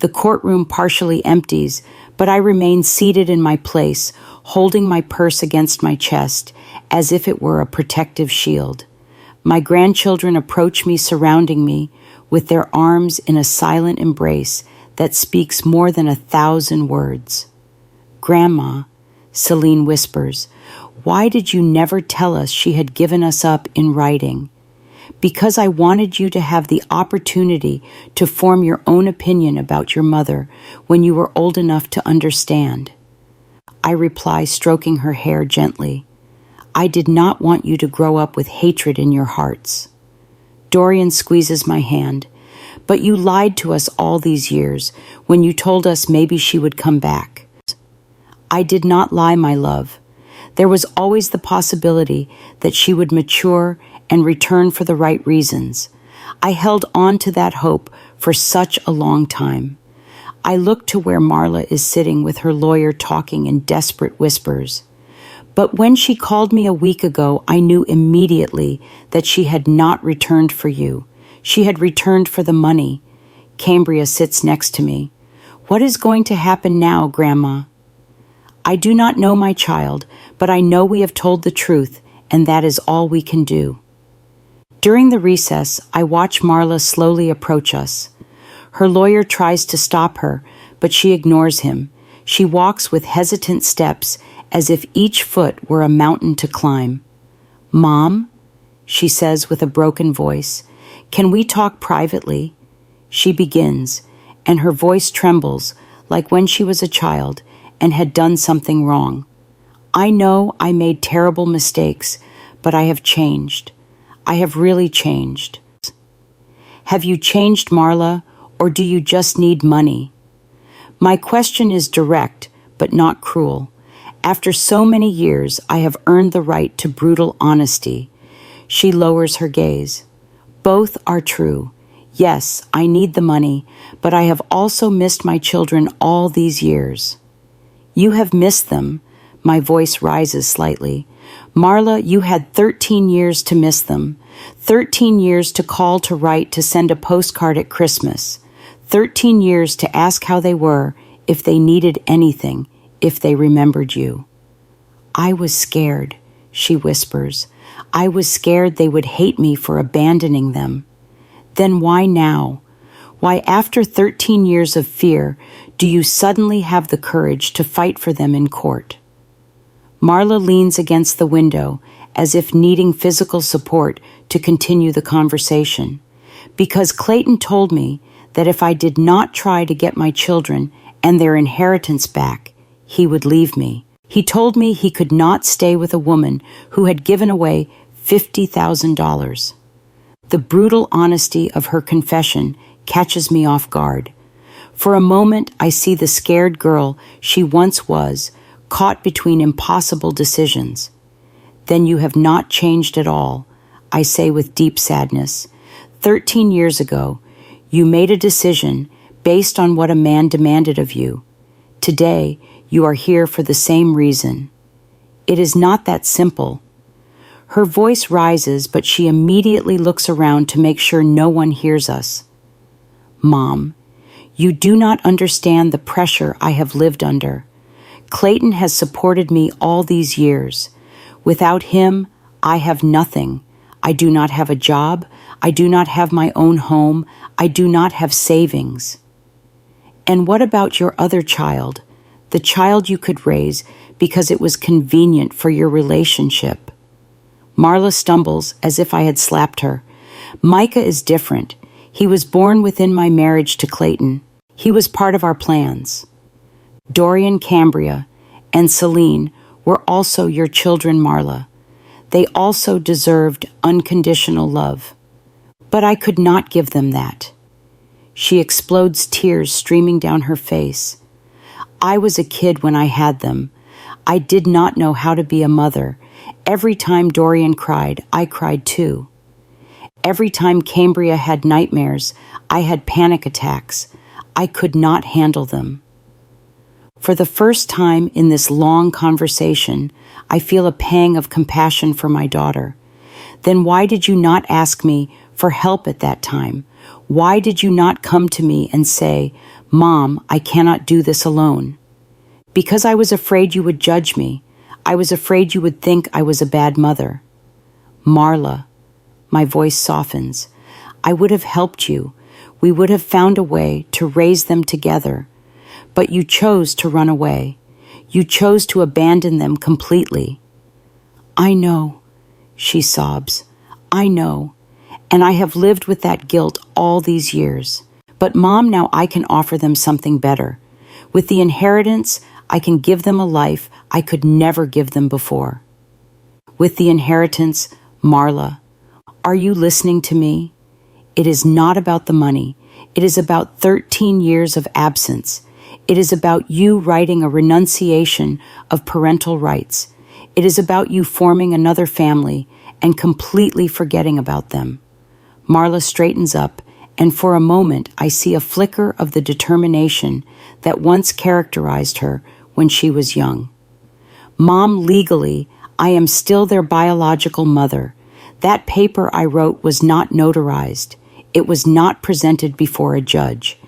The courtroom partially empties, but I remain seated in my place, holding my purse against my chest, as if it were a protective shield. My grandchildren approach me, surrounding me, with their arms in a silent embrace that speaks more than 1,000 words. "Grandma," Celine whispers, "why did you never tell us she had given us up in writing?" "Because I wanted you to have the opportunity to form your own opinion about your mother when you were old enough to understand." I reply, stroking her hair gently, "I did not want you to grow up with hatred in your hearts." Dorian squeezes my hand. "But you lied to us all these years when you told us maybe she would come back." "I did not lie, my love. There was always the possibility that she would mature and return for the right reasons. I held on to that hope for such a long time." I look to where Marla is sitting with her lawyer, talking in desperate whispers. "But when she called me a week ago, I knew immediately that she had not returned for you. She had returned for the money." Cambria sits next to me. "What is going to happen now, Grandma?" "I do not know, my child, but I know we have told the truth, and that is all we can do." During the recess, I watch Marla slowly approach us. Her lawyer tries to stop her, but she ignores him. She walks with hesitant steps, as if each foot were a mountain to climb. "Mom," she says with a broken voice, "can we talk privately?" She begins, and her voice trembles like when she was a child and had done something wrong. "I know I made terrible mistakes, but I have changed. I have really changed." "Have you changed, Marla, or do you just need money?" My question is direct, but not cruel. After so many years, I have earned the right to brutal honesty. She lowers her gaze. "Both are true. Yes, I need the money, but I have also missed my children all these years." "You have missed them." My voice rises slightly. "Marla, you had 13 years to miss them. 13 years to call, to write, to send a postcard at Christmas. 13 years to ask how they were, if they needed anything, if they remembered you." "I was scared," she whispers. "I was scared they would hate me for abandoning them." "Then why now? Why, after 13 years of fear, do you suddenly have the courage to fight for them in court?" Marla leans against the window, as if needing physical support to continue the conversation. "Because Clayton told me that if I did not try to get my children and their inheritance back, he would leave me. He told me he could not stay with a woman who had given away $50,000. The brutal honesty of her confession catches me off guard. For a moment, I see the scared girl she once was, caught between impossible decisions. "Then you have not changed at all," I say with deep sadness. 13 years ago, you made a decision based on what a man demanded of you. Today, you are here for the same reason. It is not that simple." Her voice rises, but she immediately looks around to make sure no one hears us. "Mom, you do not understand the pressure I have lived under. Clayton has supported me all these years. Without him, I have nothing. I do not have a job. I do not have my own home. I do not have savings." "And what about your other child, the child you could raise because it was convenient for your relationship?" Marla stumbles as if I had slapped her. "Micah is different. He was born within my marriage to Clayton. He was part of our plans. Dorian, Cambria, and Celine were also your children, Marla. They also deserved unconditional love. But I could not give them that." She explodes, tears streaming down her face. "I was a kid when I had them. I did not know how to be a mother. Every time Dorian cried, I cried too. Every time Cambria had nightmares, I had panic attacks. I could not handle them." For the first time in this long conversation, I feel a pang of compassion for my daughter. "Then why did you not ask me for help at that time? Why did you not come to me and say, Mom, I cannot do this alone. Because I was afraid you would judge me. I was afraid you would think I was a bad mother. Marla, my voice softens. I would have helped you. We would have found a way to raise them together. But you chose to run away. You chose to abandon them completely. I know, she sobs. I know. And I have lived with that guilt all these years. But Mom, now I can offer them something better. With the inheritance, I can give them a life I could never give them before. With the inheritance, Marla, are you listening to me? It is not about the money. It is about 13 years of absence. It is about you writing a renunciation of parental rights. It is about you forming another family and completely forgetting about them. Marla straightens up, and for a moment I see a flicker of the determination that once characterized her when she was young. Mom, legally, I am still their biological mother. That paper I wrote was not notarized. It was not presented before a judge.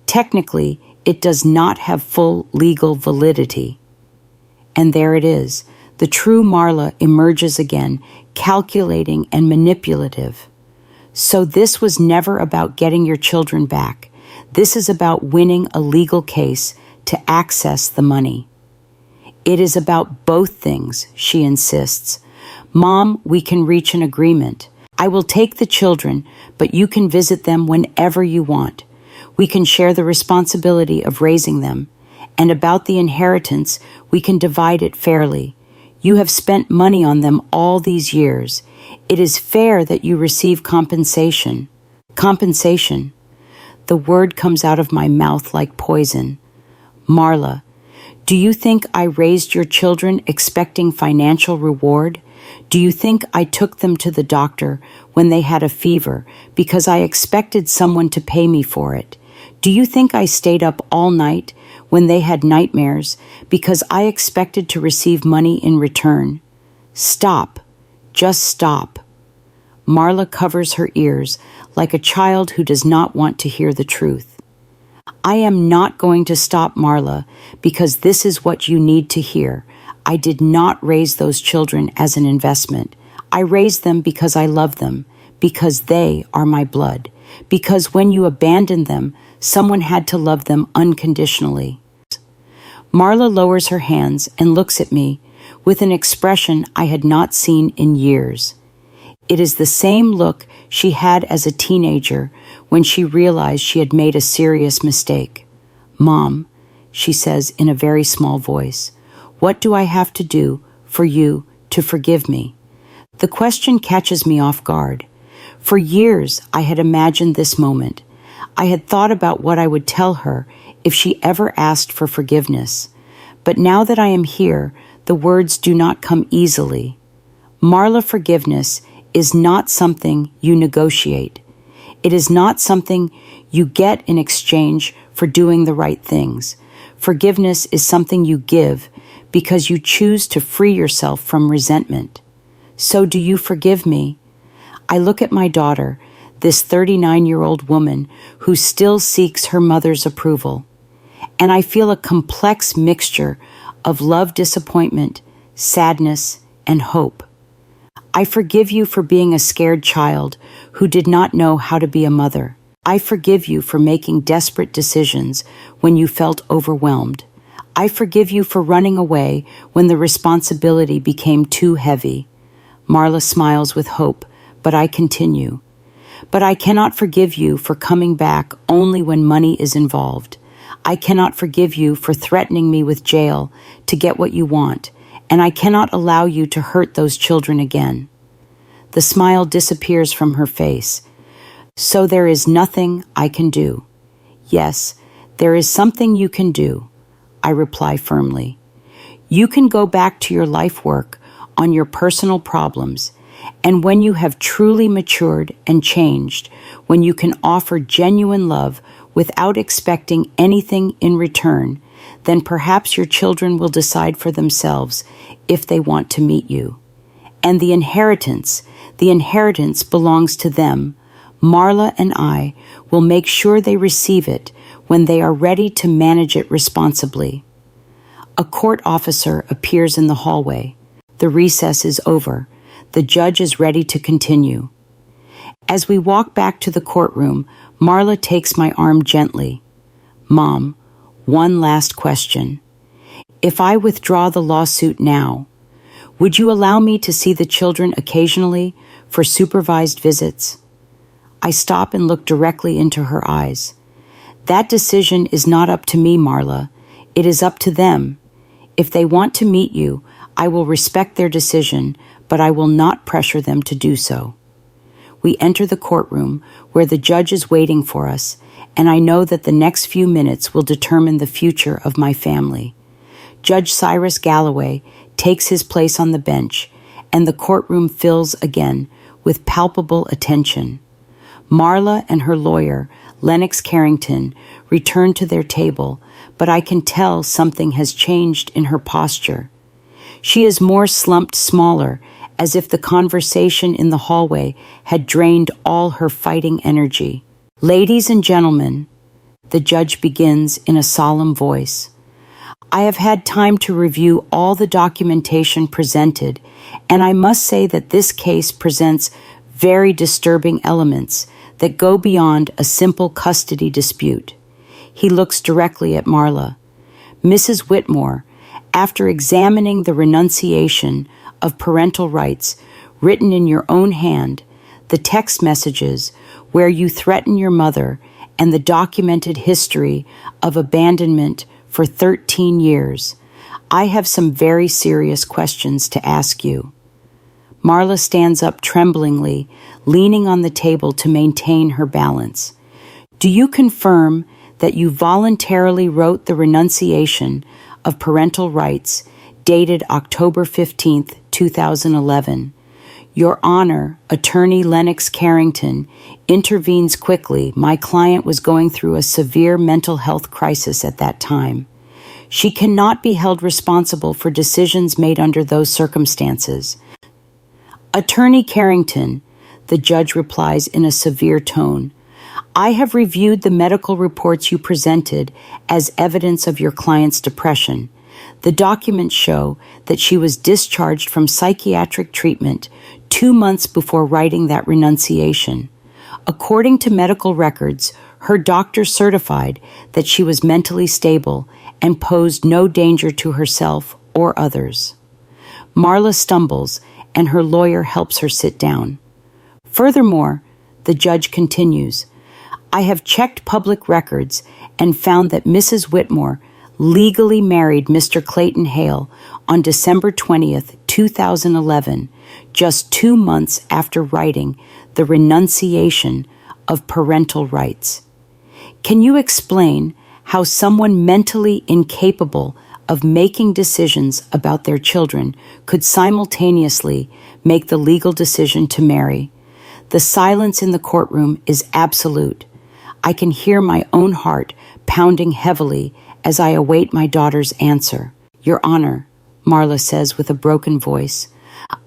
Technically, it does not have full legal validity. And there it is. The true Marla emerges again, calculating and manipulative. So this was never about getting your children back. This is about winning a legal case to access the money. It is about both things, she insists. Mom, we can reach an agreement. I will take the children, but you can visit them whenever you want. We can share the responsibility of raising them. And about the inheritance, we can divide it fairly. You have spent money on them all these years. It is fair that you receive compensation. Compensation. The word comes out of my mouth like poison. Marla, do you think I raised your children expecting financial reward? Do you think I took them to the doctor when they had a fever because I expected someone to pay me for it? Do you think I stayed up all night when they had nightmares because I expected to receive money in return? Stop. Just stop. Marla covers her ears like a child who does not want to hear the truth. I am not going to stop, Marla, because this is what you need to hear. I did not raise those children as an investment. I raised them because I love them, because they are my blood, because when you abandoned them, someone had to love them unconditionally. Marla lowers her hands and looks at me with an expression I had not seen in years. It is the same look she had as a teenager when she realized she had made a serious mistake. Mom, she says in a very small voice, what do I have to do for you to forgive me? The question catches me off guard. For years, I had imagined this moment. I had thought about what I would tell her if she ever asked for forgiveness. But now that I am here, the words do not come easily. Marla, forgiveness is not something you negotiate. It is not something you get in exchange for doing the right things. Forgiveness is something you give because you choose to free yourself from resentment. So do you forgive me? I look at my daughter, this 39-year-old woman who still seeks her mother's approval, and I feel a complex mixture of love, disappointment, sadness, and hope. I forgive you for being a scared child who did not know how to be a mother. I forgive you for making desperate decisions when you felt overwhelmed. I forgive you for running away when the responsibility became too heavy. Marla smiles with hope, but I continue. But I cannot forgive you for coming back only when money is involved. I cannot forgive you for threatening me with jail to get what you want, and I cannot allow you to hurt those children again. The smile disappears from her face. So there is nothing I can do. Yes, there is something you can do, I reply firmly. You can go back to your life work on your personal problems, and when you have truly matured and changed, when you can offer genuine love without expecting anything in return, then perhaps your children will decide for themselves if they want to meet you. And the inheritance belongs to them. Marla and I will make sure they receive it when they are ready to manage it responsibly. A court officer appears in the hallway. The recess is over. The judge is ready to continue. As we walk back to the courtroom, Marla takes my arm gently. "Mom, one last question. If I withdraw the lawsuit now, would you allow me to see the children occasionally for supervised visits?" I stop and look directly into her eyes. "That decision is not up to me, Marla. It is up to them. If they want to meet you, I will respect their decision, but I will not pressure them to do so." We enter the courtroom where the judge is waiting for us, and I know that the next few minutes will determine the future of my family. Judge Cyrus Galloway takes his place on the bench, and the courtroom fills again with palpable attention. Marla and her lawyer, Lennox Carrington, return to their table, but I can tell something has changed in her posture. She is more slumped, smaller, as if the conversation in the hallway had drained all her fighting energy. "Ladies and gentlemen," the judge begins in a solemn voice, "I have had time to review all the documentation presented, and I must say that this case presents very disturbing elements that go beyond a simple custody dispute." He looks directly at Marla. "Mrs. Whitmore, after examining the renunciation of parental rights written in your own hand, the text messages where you threaten your mother, and the documented history of abandonment for 13 years, I have some very serious questions to ask you." Marla stands up tremblingly, leaning on the table to maintain her balance. "Do you confirm that you voluntarily wrote the renunciation of parental rights dated October 15th, 2011? Your Honor, Attorney Lennox Carrington intervenes quickly. My client was going through a severe mental health crisis at that time. She cannot be held responsible for decisions made under those circumstances." "Attorney Carrington," the judge replies in a severe tone, "I have reviewed the medical reports you presented as evidence of your client's depression. The documents show that she was discharged from psychiatric treatment 2 months before writing that renunciation. According to medical records, her doctor certified that she was mentally stable and posed no danger to herself or others." Marla stumbles, and her lawyer helps her sit down. "Furthermore," the judge continues, "I have checked public records and found that Mrs. Whitmore legally married Mr. Clayton Hale on December 20th, 2011, just 2 months after writing the renunciation of parental rights. Can you explain how someone mentally incapable of making decisions about their children could simultaneously make the legal decision to marry? The silence in the courtroom is absolute. I can hear my own heart pounding heavily as I await my daughter's answer. "Your Honor," Marla says with a broken voice,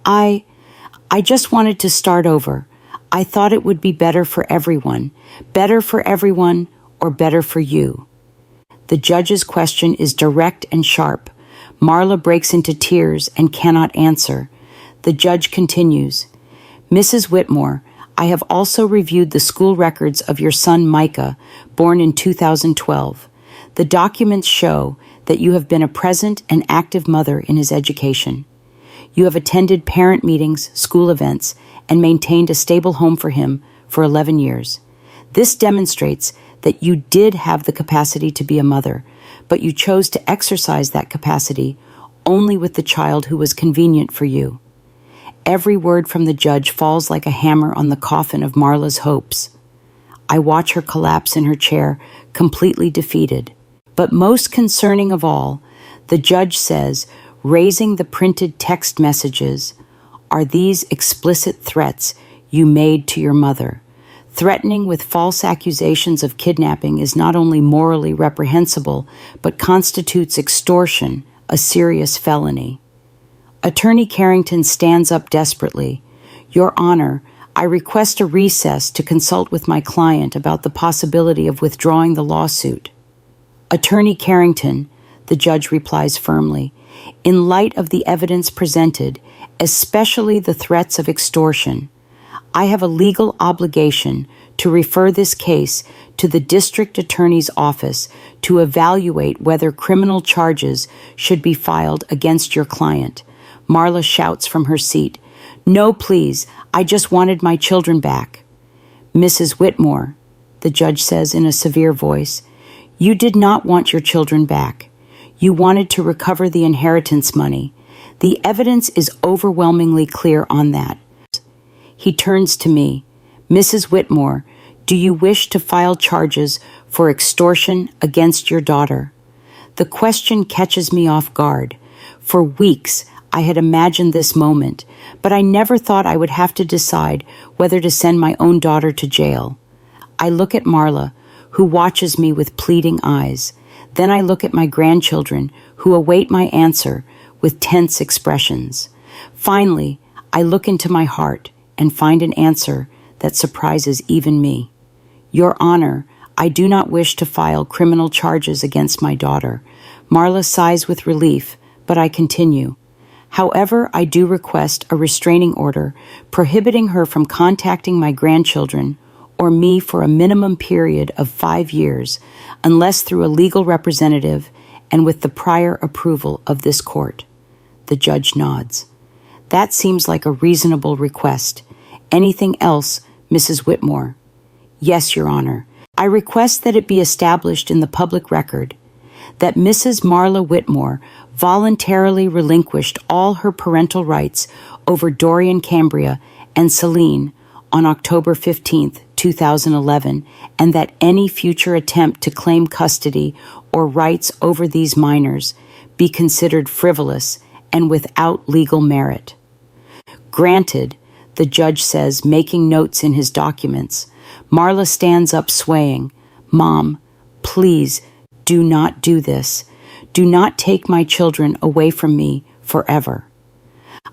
I just wanted to start over. I thought it would be better for everyone or better for you." The judge's question is direct and sharp. Marla breaks into tears and cannot answer. The judge continues, "Mrs. Whitmore, I have also reviewed the school records of your son Micah, born in 2012. The documents show that you have been a present and active mother in his education. You have attended parent meetings, school events, and maintained a stable home for him for 11 years. This demonstrates that you did have the capacity to be a mother, but you chose to exercise that capacity only with the child who was convenient for you." Every word from the judge falls like a hammer on the coffin of Marla's hopes. I watch her collapse in her chair, completely defeated. But most concerning of all, the judge says, raising the printed text messages, "Are these explicit threats you made to your mother? Threatening with false accusations of kidnapping is not only morally reprehensible, but constitutes extortion, a serious felony." Attorney Carrington stands up desperately. "Your Honor, I request a recess to consult with my client about the possibility of withdrawing the lawsuit. Attorney Carrington, the judge replies firmly, in light of the evidence presented, especially the threats of extortion, I have a legal obligation to refer this case to the district attorney's office to evaluate whether criminal charges should be filed against your client. Marla shouts from her seat, "No, please, I just wanted my children back." "Mrs. Whitmore," the judge says in a severe voice, "you did not want your children back. You wanted to recover the inheritance money. The evidence is overwhelmingly clear on that." He turns to me. "Mrs. Whitmore, do you wish to file charges for extortion against your daughter?" The question catches me off guard. For weeks, I had imagined this moment, but I never thought I would have to decide whether to send my own daughter to jail. I look at Marla, who watches me with pleading eyes. Then I look at my grandchildren, who await my answer with tense expressions. Finally, I look into my heart and find an answer that surprises even me. "Your Honor, I do not wish to file criminal charges against my daughter." Marla sighs with relief, but I continue. "However, I do request a restraining order prohibiting her from contacting my grandchildren or me for a minimum period of 5 years, unless through a legal representative and with the prior approval of this court." The judge nods. "That seems like a reasonable request. Anything else, Mrs. Whitmore?" "Yes, Your Honor. I request that it be established in the public record that Mrs. Marla Whitmore voluntarily relinquished all her parental rights over Dorian Cambria and Celine on October 15th, 2011, and that any future attempt to claim custody or rights over these minors be considered frivolous and without legal merit." "Granted," the judge says, making notes in his documents. Marla stands up swaying. "Mom, please do not do this. Do not take my children away from me forever."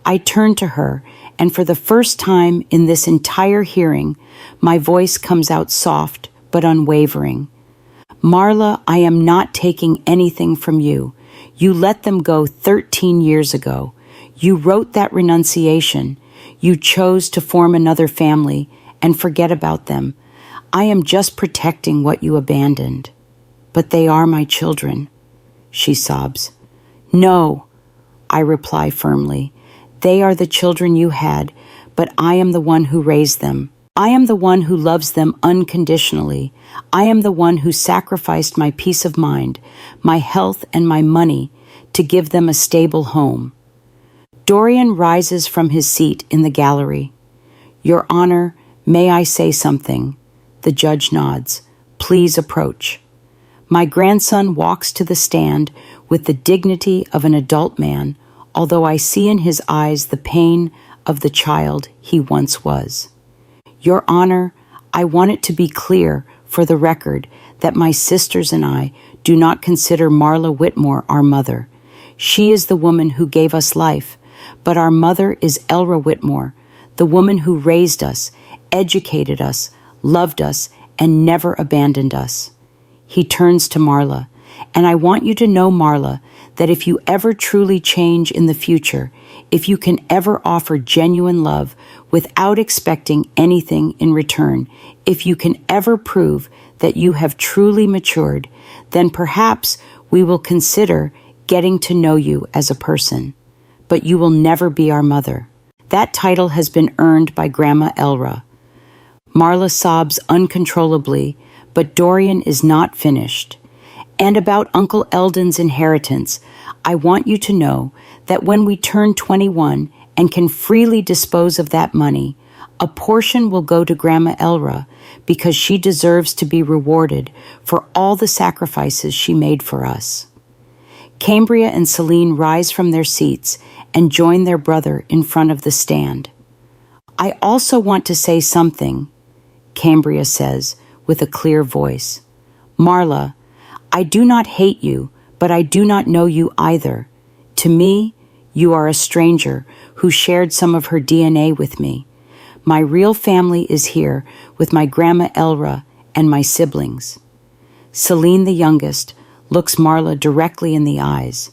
I turn to her, and for the first time in this entire hearing, my voice comes out soft but unwavering. "Marla, I am not taking anything from you. You let them go 13 years ago. You wrote that renunciation. You chose to form another family and forget about them. I am just protecting what you abandoned. But they are my children," she sobs. "No," I reply firmly. "They are the children you had, but I am the one who raised them. I am the one who loves them unconditionally. I am the one who sacrificed my peace of mind, my health, and my money to give them a stable home." Dorian rises from his seat in the gallery. "Your Honor, may I say something?" The judge nods. "Please approach." My grandson walks to the stand with the dignity of an adult man, although I see in his eyes the pain of the child he once was. "Your Honor, I want it to be clear for the record that my sisters and I do not consider Marla Whitmore our mother. She is the woman who gave us life, but our mother is Elra Whitmore, the woman who raised us, educated us, loved us, and never abandoned us." He turns to Marla, "And I want you to know, Marla, that if you ever truly change in the future, if you can ever offer genuine love without expecting anything in return, if you can ever prove that you have truly matured, then perhaps we will consider getting to know you as a person. But you will never be our mother. That title has been earned by Grandma Elra." Marla sobs uncontrollably, but Dorian is not finished. "And about Uncle Eldon's inheritance, I want you to know that when we turn 21 and can freely dispose of that money, a portion will go to Grandma Elra because she deserves to be rewarded for all the sacrifices she made for us." Cambria and Celine rise from their seats and join their brother in front of the stand. "I also want to say something," Cambria says with a clear voice. "Marla, I do not hate you, but I do not know you either. To me, you are a stranger who shared some of her DNA with me. My real family is here with my grandma Elra and my siblings. Celine, the youngest, looks Marla directly in the eyes.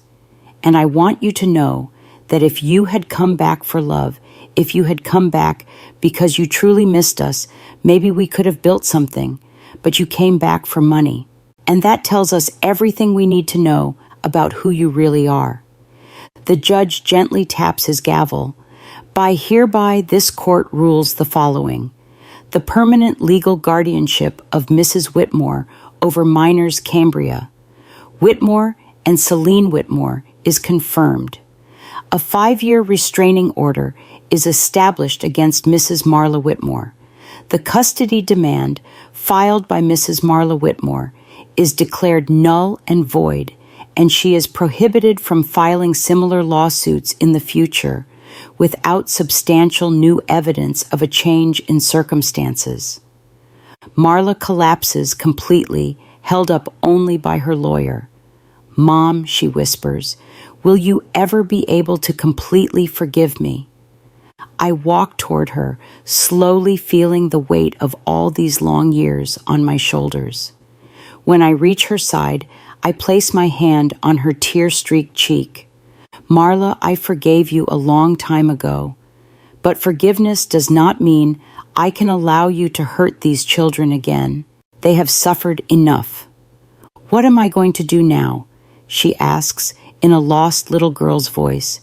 And I want you to know that if you had come back for love, if you had come back because you truly missed us, maybe we could have built something, but you came back for money. And that tells us everything we need to know about who you really are. The judge gently taps his gavel. By hereby this court rules the following. The permanent legal guardianship of Mrs. Whitmore over minors Cambria. Whitmore and Celine Whitmore is confirmed. A 5-year restraining order is established against Mrs. Marla Whitmore. The custody demand filed by Mrs. Marla Whitmore is declared null and void, and she is prohibited from filing similar lawsuits in the future without substantial new evidence of a change in circumstances. Marla collapses completely, held up only by her lawyer. Mom, she whispers, will you ever be able to completely forgive me? I walk toward her, slowly feeling the weight of all these long years on my shoulders. When I reach her side, I place my hand on her tear-streaked cheek. Marla, I forgave you a long time ago, but forgiveness does not mean I can allow you to hurt these children again. They have suffered enough. What am I going to do now? She asks in a lost little girl's voice.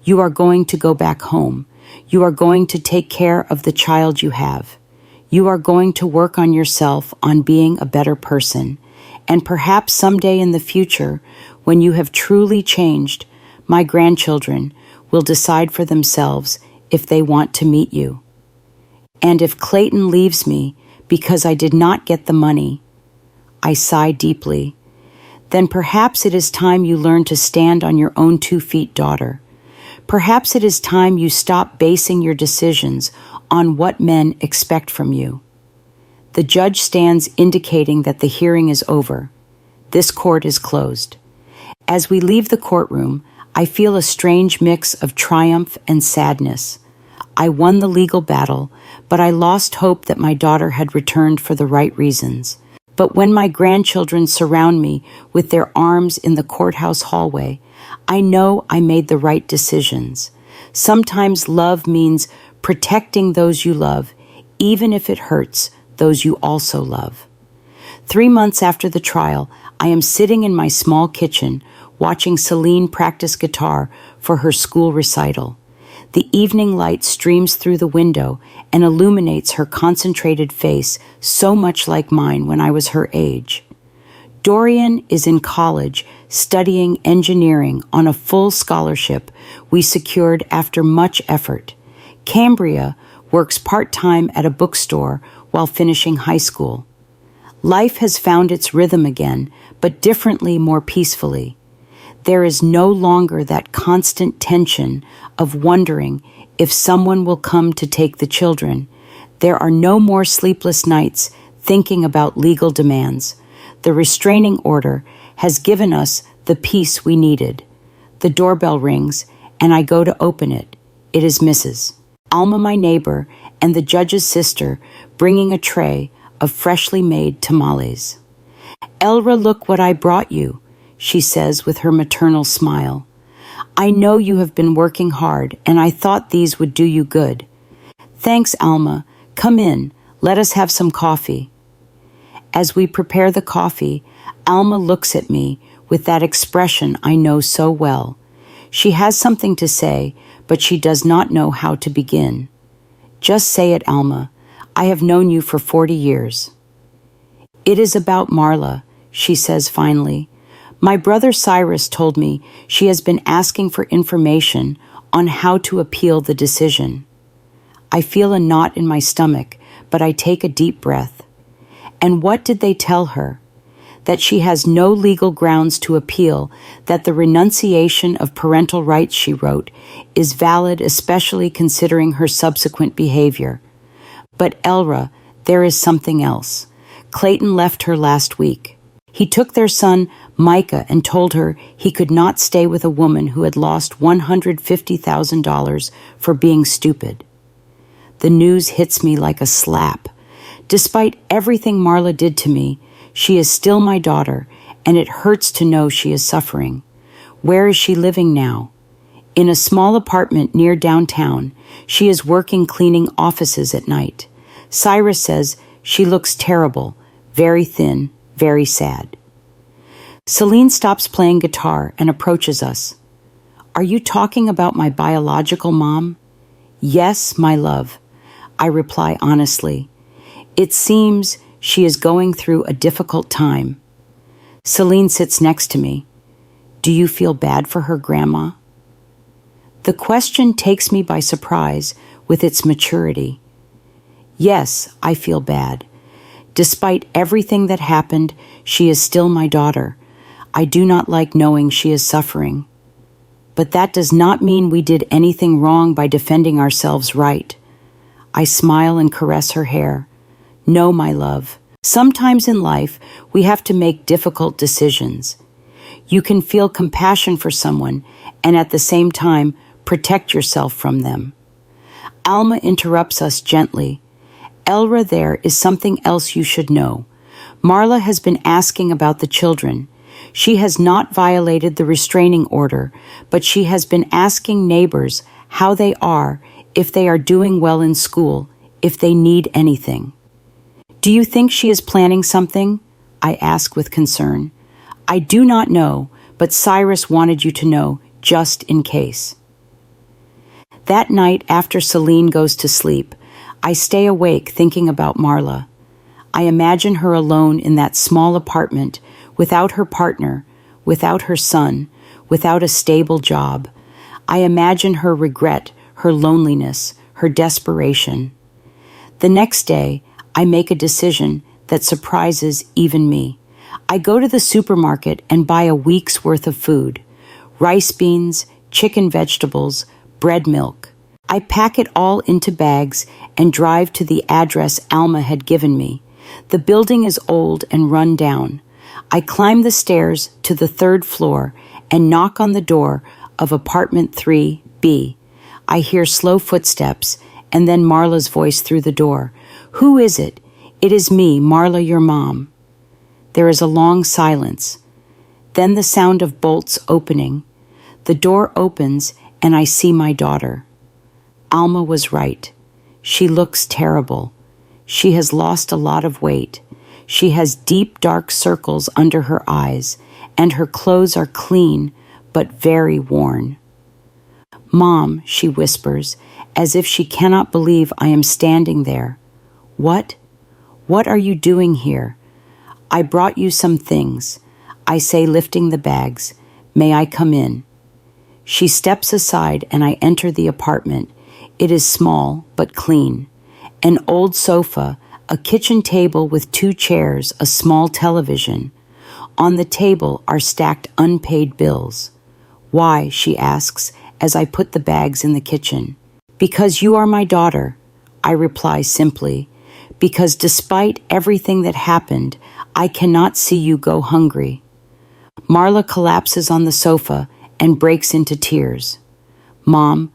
You are going to go back home. You are going to take care of the child you have. You are going to work on yourself, on being a better person. And perhaps someday in the future, when you have truly changed, my grandchildren will decide for themselves if they want to meet you. And if Clayton leaves me because I did not get the money, I sigh deeply, then perhaps it is time you learn to stand on your own 2 feet, daughter. Perhaps it is time you stop basing your decisions on what men expect from you. The judge stands, indicating that the hearing is over. This court is closed. As we leave the courtroom, I feel a strange mix of triumph and sadness. I won the legal battle, but I lost hope that my daughter had returned for the right reasons. But when my grandchildren surround me with their arms in the courthouse hallway, I know I made the right decisions. Sometimes love means protecting those you love, even if it hurts those you also love. 3 months after the trial, I am sitting in my small kitchen watching Celine practice guitar for her school recital. The evening light streams through the window and illuminates her concentrated face, so much like mine when I was her age. Dorian is in college studying engineering on a full scholarship we secured after much effort. Cambria works part-time at a bookstore while finishing high school. Life has found its rhythm again, but differently, more peacefully. There is no longer that constant tension of wondering if someone will come to take the children. There are no more sleepless nights thinking about legal demands. The restraining order has given us the peace we needed. The doorbell rings, and I go to open it. It is Mrs. Alma, my neighbor, and the judge's sister, bringing a tray of freshly made tamales. Elra, look what I brought you, she says with her maternal smile. I know you have been working hard, and I thought these would do you good. Thanks, Alma. Come in. Let us have some coffee. As we prepare the coffee, Alma looks at me with that expression I know so well. She has something to say, but she does not know how to begin. Just say it, Alma. I have known you for 40 years. It is about Marla, she says finally. My brother Cyrus told me she has been asking for information on how to appeal the decision. I feel a knot in my stomach, but I take a deep breath. And what did they tell her? That she has no legal grounds to appeal, that the renunciation of parental rights, she wrote, is valid, especially considering her subsequent behavior. But Elra, there is something else. Clayton left her last week. He took their son, Micah, and told her he could not stay with a woman who had lost $150,000 for being stupid. the news hits me like a slap. Despite everything Marla did to me, she is still my daughter, and it hurts to know she is suffering. Where is she living now? In a small apartment near downtown, she is working cleaning offices at night. Cyrus says she looks terrible, very thin, very sad. Celine stops playing guitar and approaches us. Are you talking about my biological mom? Yes, my love, I reply honestly. It seems she is going through a difficult time. Celine sits next to me. Do you feel bad for her, Grandma? The question takes me by surprise with its maturity. Yes, I feel bad. Despite everything that happened, she is still my daughter. I do not like knowing she is suffering. But that does not mean we did anything wrong by defending ourselves right. I smile and caress her hair. No, my love. Sometimes in life, we have to make difficult decisions. You can feel compassion for someone and at the same time protect yourself from them. Alma interrupts us gently. Elra, there is something else you should know. Marla has been asking about the children. She has not violated the restraining order, but she has been asking neighbors how they are, if they are doing well in school, if they need anything. Do you think she is planning something? I ask with concern. I do not know, but Cyrus wanted you to know, just in case. That night after Celine goes to sleep, I stay awake thinking about Marla. I imagine her alone in that small apartment, without her partner, without her son, without a stable job. I imagine her regret, her loneliness, her desperation. The next day, I make a decision that surprises even me. I go to the supermarket and buy a week's worth of food: rice, beans, chicken, vegetables, bread, milk. I pack it all into bags and drive to the address Alma had given me. The building is old and run down. I climb the stairs to the 3rd floor and knock on the door of apartment 3B. I hear slow footsteps and then Marla's voice through the door. Who is it? It is me, Marla, your mom. There is a long silence. Then the sound of bolts opening. The door opens and I see my daughter. Alma was right. She looks terrible. She has lost a lot of weight. She has deep, dark circles under her eyes, and her clothes are clean, but very worn. Mom, she whispers, as if she cannot believe I am standing there. What? What are you doing here? I brought you some things, I say, lifting the bags. May I come in? She steps aside and I enter the apartment. It is small, but clean. An old sofa, a kitchen table with 2 chairs, a small television. On the table are stacked unpaid bills. Why, she asks, as I put the bags in the kitchen. Because you are my daughter, I reply simply. Because despite everything that happened, I cannot see you go hungry. Marla collapses on the sofa and breaks into tears. Mom,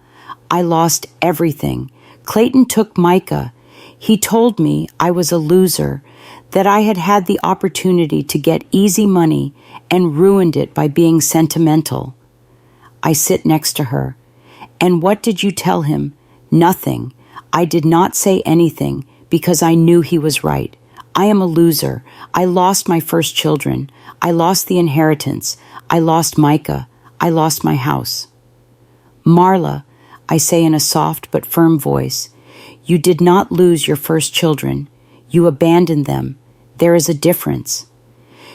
I lost everything. Clayton took Micah. He told me I was a loser, that I had had the opportunity to get easy money and ruined it by being sentimental. I sit next to her. And what did you tell him? Nothing. I did not say anything because I knew he was right. I am a loser. I lost my first children. I lost the inheritance. I lost Micah. I lost my house. Marla, I say in a soft but firm voice, you did not lose your first children. You abandoned them. There is a difference.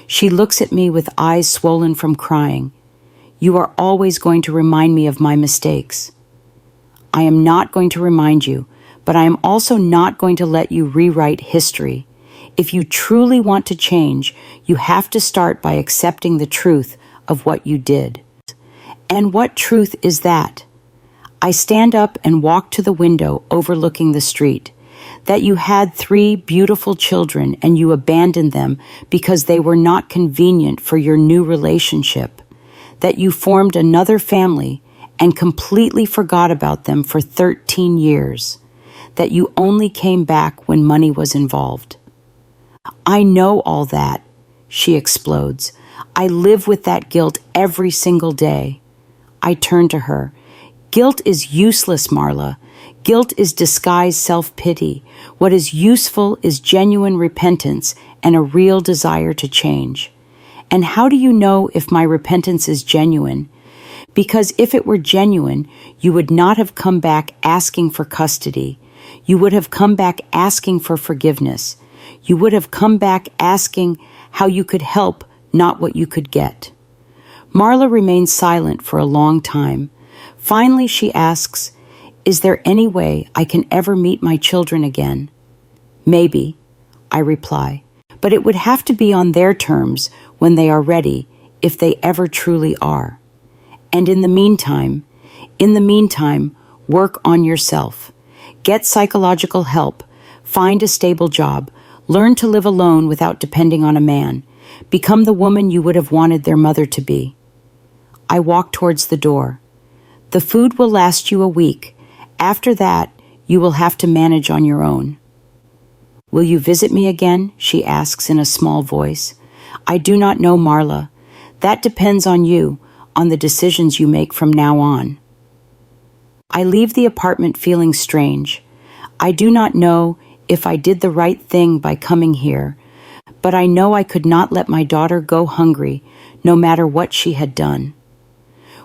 She looks at me with eyes swollen from crying. You are always going to remind me of my mistakes. I am not going to remind you, but I am also not going to let you rewrite history. If you truly want to change, you have to start by accepting the truth of what you did. And what truth is that? I stand up and walk to the window overlooking the street. That you had 3 beautiful children and you abandoned them because they were not convenient for your new relationship. That you formed another family and completely forgot about them for 13 years. that you only came back when money was involved. I know all that, she explodes. I live with that guilt every single day. I turn to her. Guilt is useless, Marla. Guilt is disguised self-pity. What is useful is genuine repentance and a real desire to change. And how do you know if my repentance is genuine? Because if it were genuine, you would not have come back asking for custody. You would have come back asking for forgiveness. You would have come back asking how you could help, not what you could get. Marla remains silent for a long time. Finally, she asks, "Is there any way I can ever meet my children again?" "Maybe," I reply, "but it would have to be on their terms when they are ready, if they ever truly are. And in the meantime, work on yourself. Get psychological help, find a stable job, learn to live alone without depending on a man, become the woman you would have wanted their mother to be." I walk towards the door. "The food will last you a week. After that, you will have to manage on your own." "Will you visit me again?" she asks in a small voice. "I do not know, Marla. That depends on you, on the decisions you make from now on." I leave the apartment feeling strange. I do not know if I did the right thing by coming here, but I know I could not let my daughter go hungry, no matter what she had done.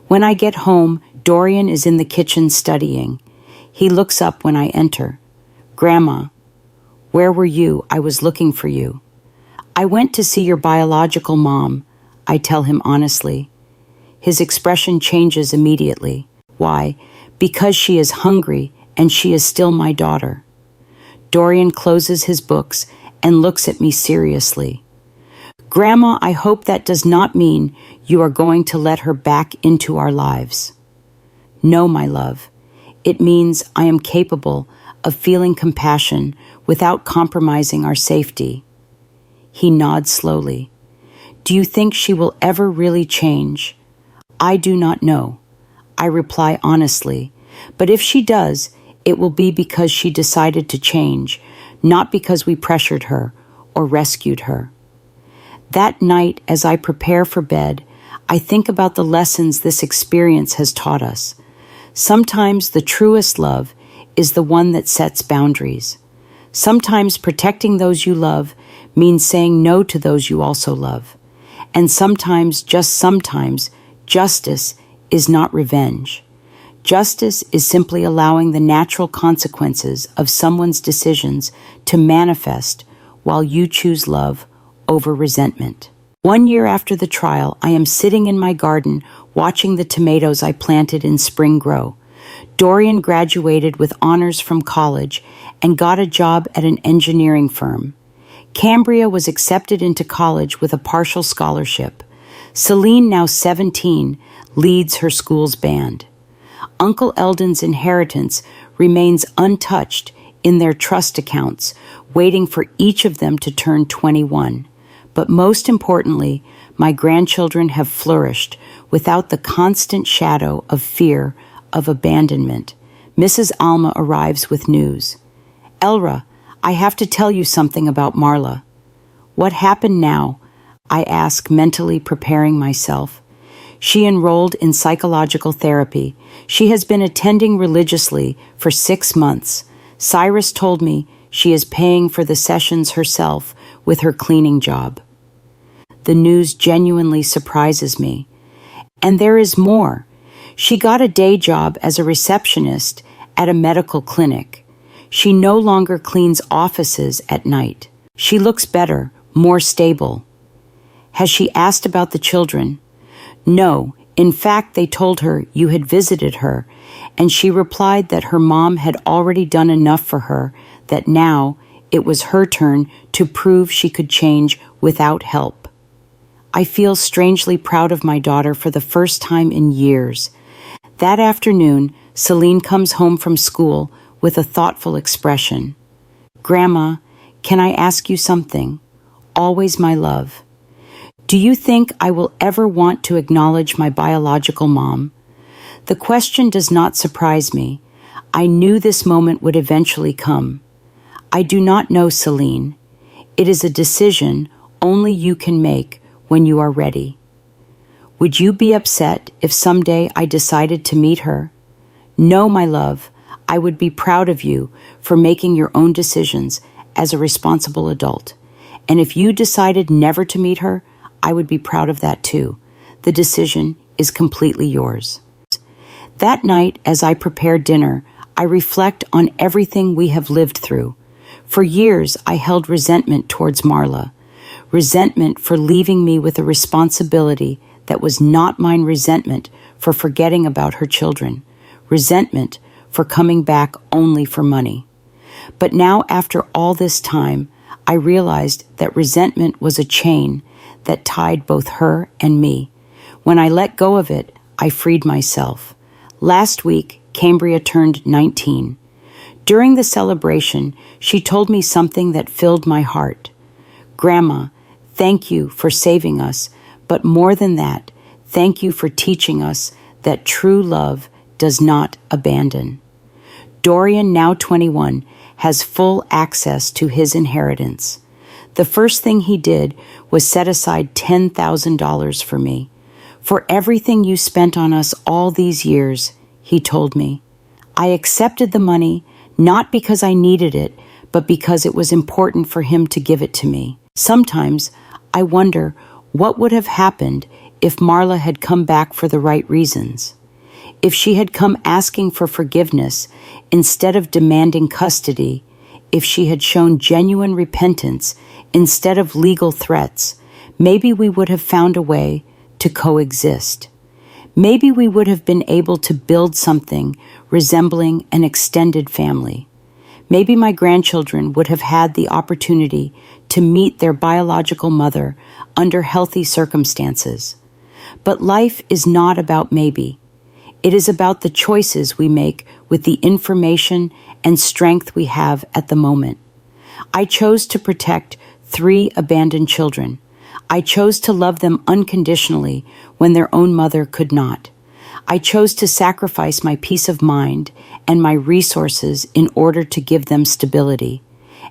When I get home, Dorian is in the kitchen studying. He looks up when I enter. "Grandma, where were you? I was looking for you." "I went to see your biological mom," I tell him honestly. His expression changes immediately. Why? Because she is hungry and she is still my daughter. Dorian closes his books and looks at me seriously. "Grandma, I hope that does not mean you are going to let her back into our lives." "No, my love. It means I am capable of feeling compassion without compromising our safety." He nods slowly. "Do you think she will ever really change?" "I do not know." I reply honestly, but if she does, it will be because she decided to change, not because we pressured her or rescued her. That night, as I prepare for bed, I think about the lessons this experience has taught us. Sometimes the truest love is the one that sets boundaries. Sometimes protecting those you love means saying no to those you also love. And sometimes, just sometimes, justice is not revenge. Justice is simply allowing the natural consequences of someone's decisions to manifest while you choose love over resentment. 1 year after the trial, I am sitting in my garden watching the tomatoes I planted in spring grow. Dorian graduated with honors from college and got a job at an engineering firm. Cambria was accepted into college with a partial scholarship. Celine, now 17, leads her school's band. Uncle Eldon's inheritance remains untouched in their trust accounts, waiting for each of them to turn 21. But most importantly, my grandchildren have flourished without the constant shadow of fear of abandonment. Mrs. Alma arrives with news. "Elra, I have to tell you something about Marla." "What happened now?" I ask, mentally preparing myself. "She enrolled in psychological therapy. She has been attending religiously for 6 months. Cyrus told me she is paying for the sessions herself with her cleaning job." The news genuinely surprises me. And there is more. She got a day job as a receptionist at a medical clinic. She no longer cleans offices at night. She looks better, more stable. Has she asked about the children? No. In fact, they told her you had visited her, and she replied that her mom had already done enough for her, that now it was her turn to prove she could change without help. I feel strangely proud of my daughter for the first time in years. That afternoon, Celine comes home from school with a thoughtful expression. "Grandma, can I ask you something? Always my love. Do you think I will ever want to acknowledge my biological mom?" The question does not surprise me. I knew this moment would eventually come. I do not know, Celine. It is a decision only you can make when you are ready. Would you be upset if someday I decided to meet her? No, my love, I would be proud of you for making your own decisions as a responsible adult. And if you decided never to meet her, I would be proud of that too. The decision is completely yours. That night, as I prepare dinner, I reflect on everything we have lived through. For years, I held resentment towards Marla. Resentment for leaving me with a responsibility that was not mine, resentment for forgetting about her children, resentment for coming back only for money. But now, after all this time, I realized that resentment was a chain that tied both her and me. When I let go of it, I freed myself. Last week, Cambria turned 19. During the celebration, she told me something that filled my heart. Grandma, thank you for saving us, but more than that, thank you for teaching us that true love does not abandon. Dorian, now 21, has full access to his inheritance. The first thing he did was set aside $10,000 for me. For everything you spent on us all these years, he told me. I accepted the money not because I needed it, but because it was important for him to give it to me. Sometimes I wonder what would have happened if Marla had come back for the right reasons. If she had come asking for forgiveness instead of demanding custody, if she had shown genuine repentance instead of legal threats, maybe we would have found a way to coexist. Maybe we would have been able to build something resembling an extended family. Maybe my grandchildren would have had the opportunity to meet their biological mother under healthy circumstances. But life is not about maybe. It is about the choices we make with the information and strength we have at the moment. I chose to protect 3 abandoned children. I chose to love them unconditionally when their own mother could not. I chose to sacrifice my peace of mind and my resources in order to give them stability.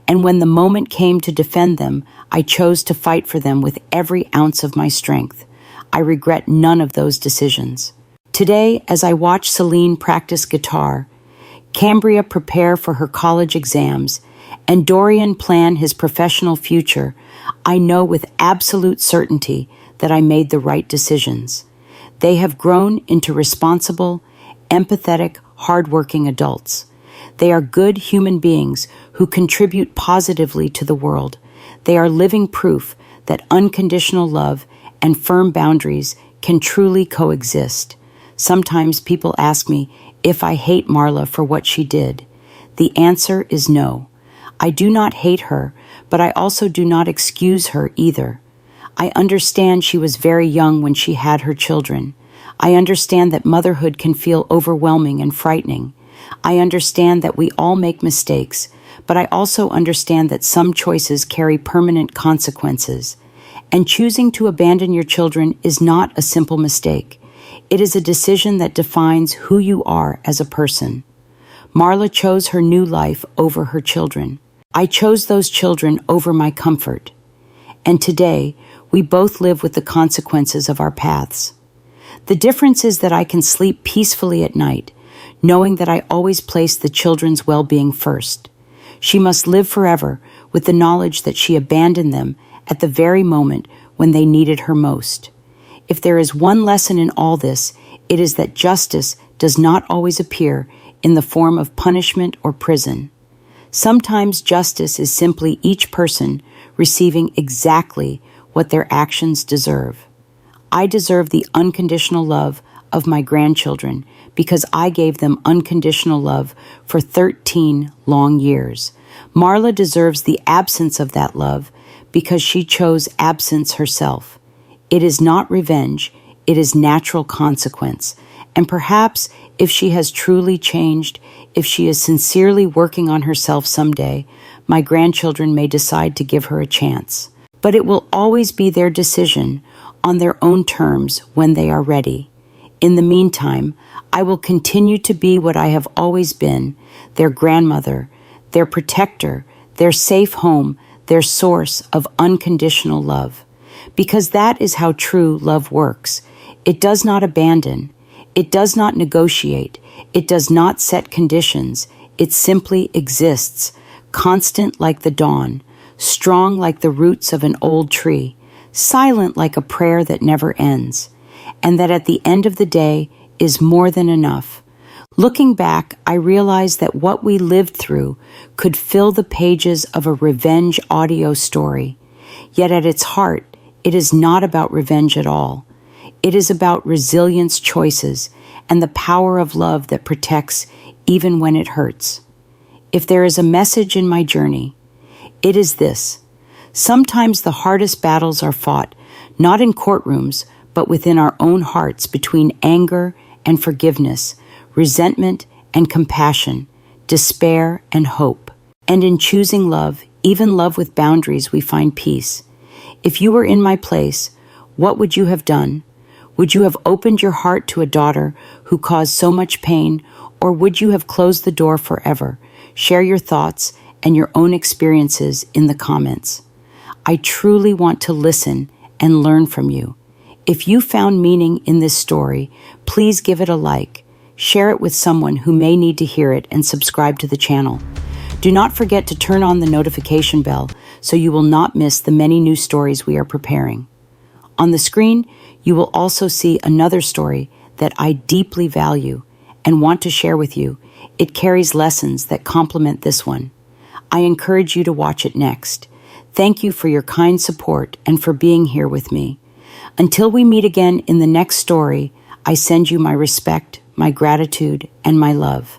And when the moment came to defend them, I chose to fight for them with every ounce of my strength. I regret none of those decisions. Today, as I watch Celine practice guitar, Cambria prepare for her college exams, and Dorian plan his professional future, I know with absolute certainty that I made the right decisions. They have grown into responsible, empathetic, hardworking adults. They are good human beings who contribute positively to the world. They are living proof that unconditional love and firm boundaries can truly coexist. Sometimes people ask me if I hate Marla for what she did. The answer is no. I do not hate her, but I also do not excuse her either. I understand she was very young when she had her children. I understand that motherhood can feel overwhelming and frightening. I understand that we all make mistakes, but I also understand that some choices carry permanent consequences. And choosing to abandon your children is not a simple mistake. It is a decision that defines who you are as a person. Marla chose her new life over her children. I chose those children over my comfort. And today, we both live with the consequences of our paths. The difference is that I can sleep peacefully at night, knowing that I always place the children's well-being first. She must live forever with the knowledge that she abandoned them at the very moment when they needed her most. If there is one lesson in all this, it is that justice does not always appear in the form of punishment or prison. Sometimes justice is simply each person receiving exactly what their actions deserve. I deserve the unconditional love of my grandchildren because I gave them unconditional love for 13 long years. Marla deserves the absence of that love because she chose absence herself. It is not revenge, it is natural consequence. And perhaps if she has truly changed, if she is sincerely working on herself someday, my grandchildren may decide to give her a chance. But it will always be their decision on their own terms when they are ready. In the meantime, I will continue to be what I have always been, their grandmother, their protector, their safe home, their source of unconditional love. Because that is how true love works. It does not abandon. It does not negotiate. It does not set conditions. It simply exists, constant like the dawn, strong like the roots of an old tree, silent like a prayer that never ends, and that at the end of the day is more than enough. Looking back, I realized that what we lived through could fill the pages of a revenge audio story. Yet at its heart, it is not about revenge at all. It is about resilience choices and the power of love that protects even when it hurts. If there is a message in my journey, it is this. Sometimes the hardest battles are fought, not in courtrooms, but within our own hearts between anger and forgiveness, resentment and compassion, despair and hope. And in choosing love, even love with boundaries, we find peace. If you were in my place, what would you have done? Would you have opened your heart to a daughter who caused so much pain, or would you have closed the door forever? Share your thoughts and your own experiences in the comments. I truly want to listen and learn from you. If you found meaning in this story, please give it a like, share it with someone who may need to hear it, and subscribe to the channel. Do not forget to turn on the notification bell so you will not miss the many new stories we are preparing. On the screen, you will also see another story that I deeply value and want to share with you. It carries lessons that complement this one. I encourage you to watch it next. Thank you for your kind support and for being here with me. Until we meet again in the next story, I send you my respect, my gratitude, and my love.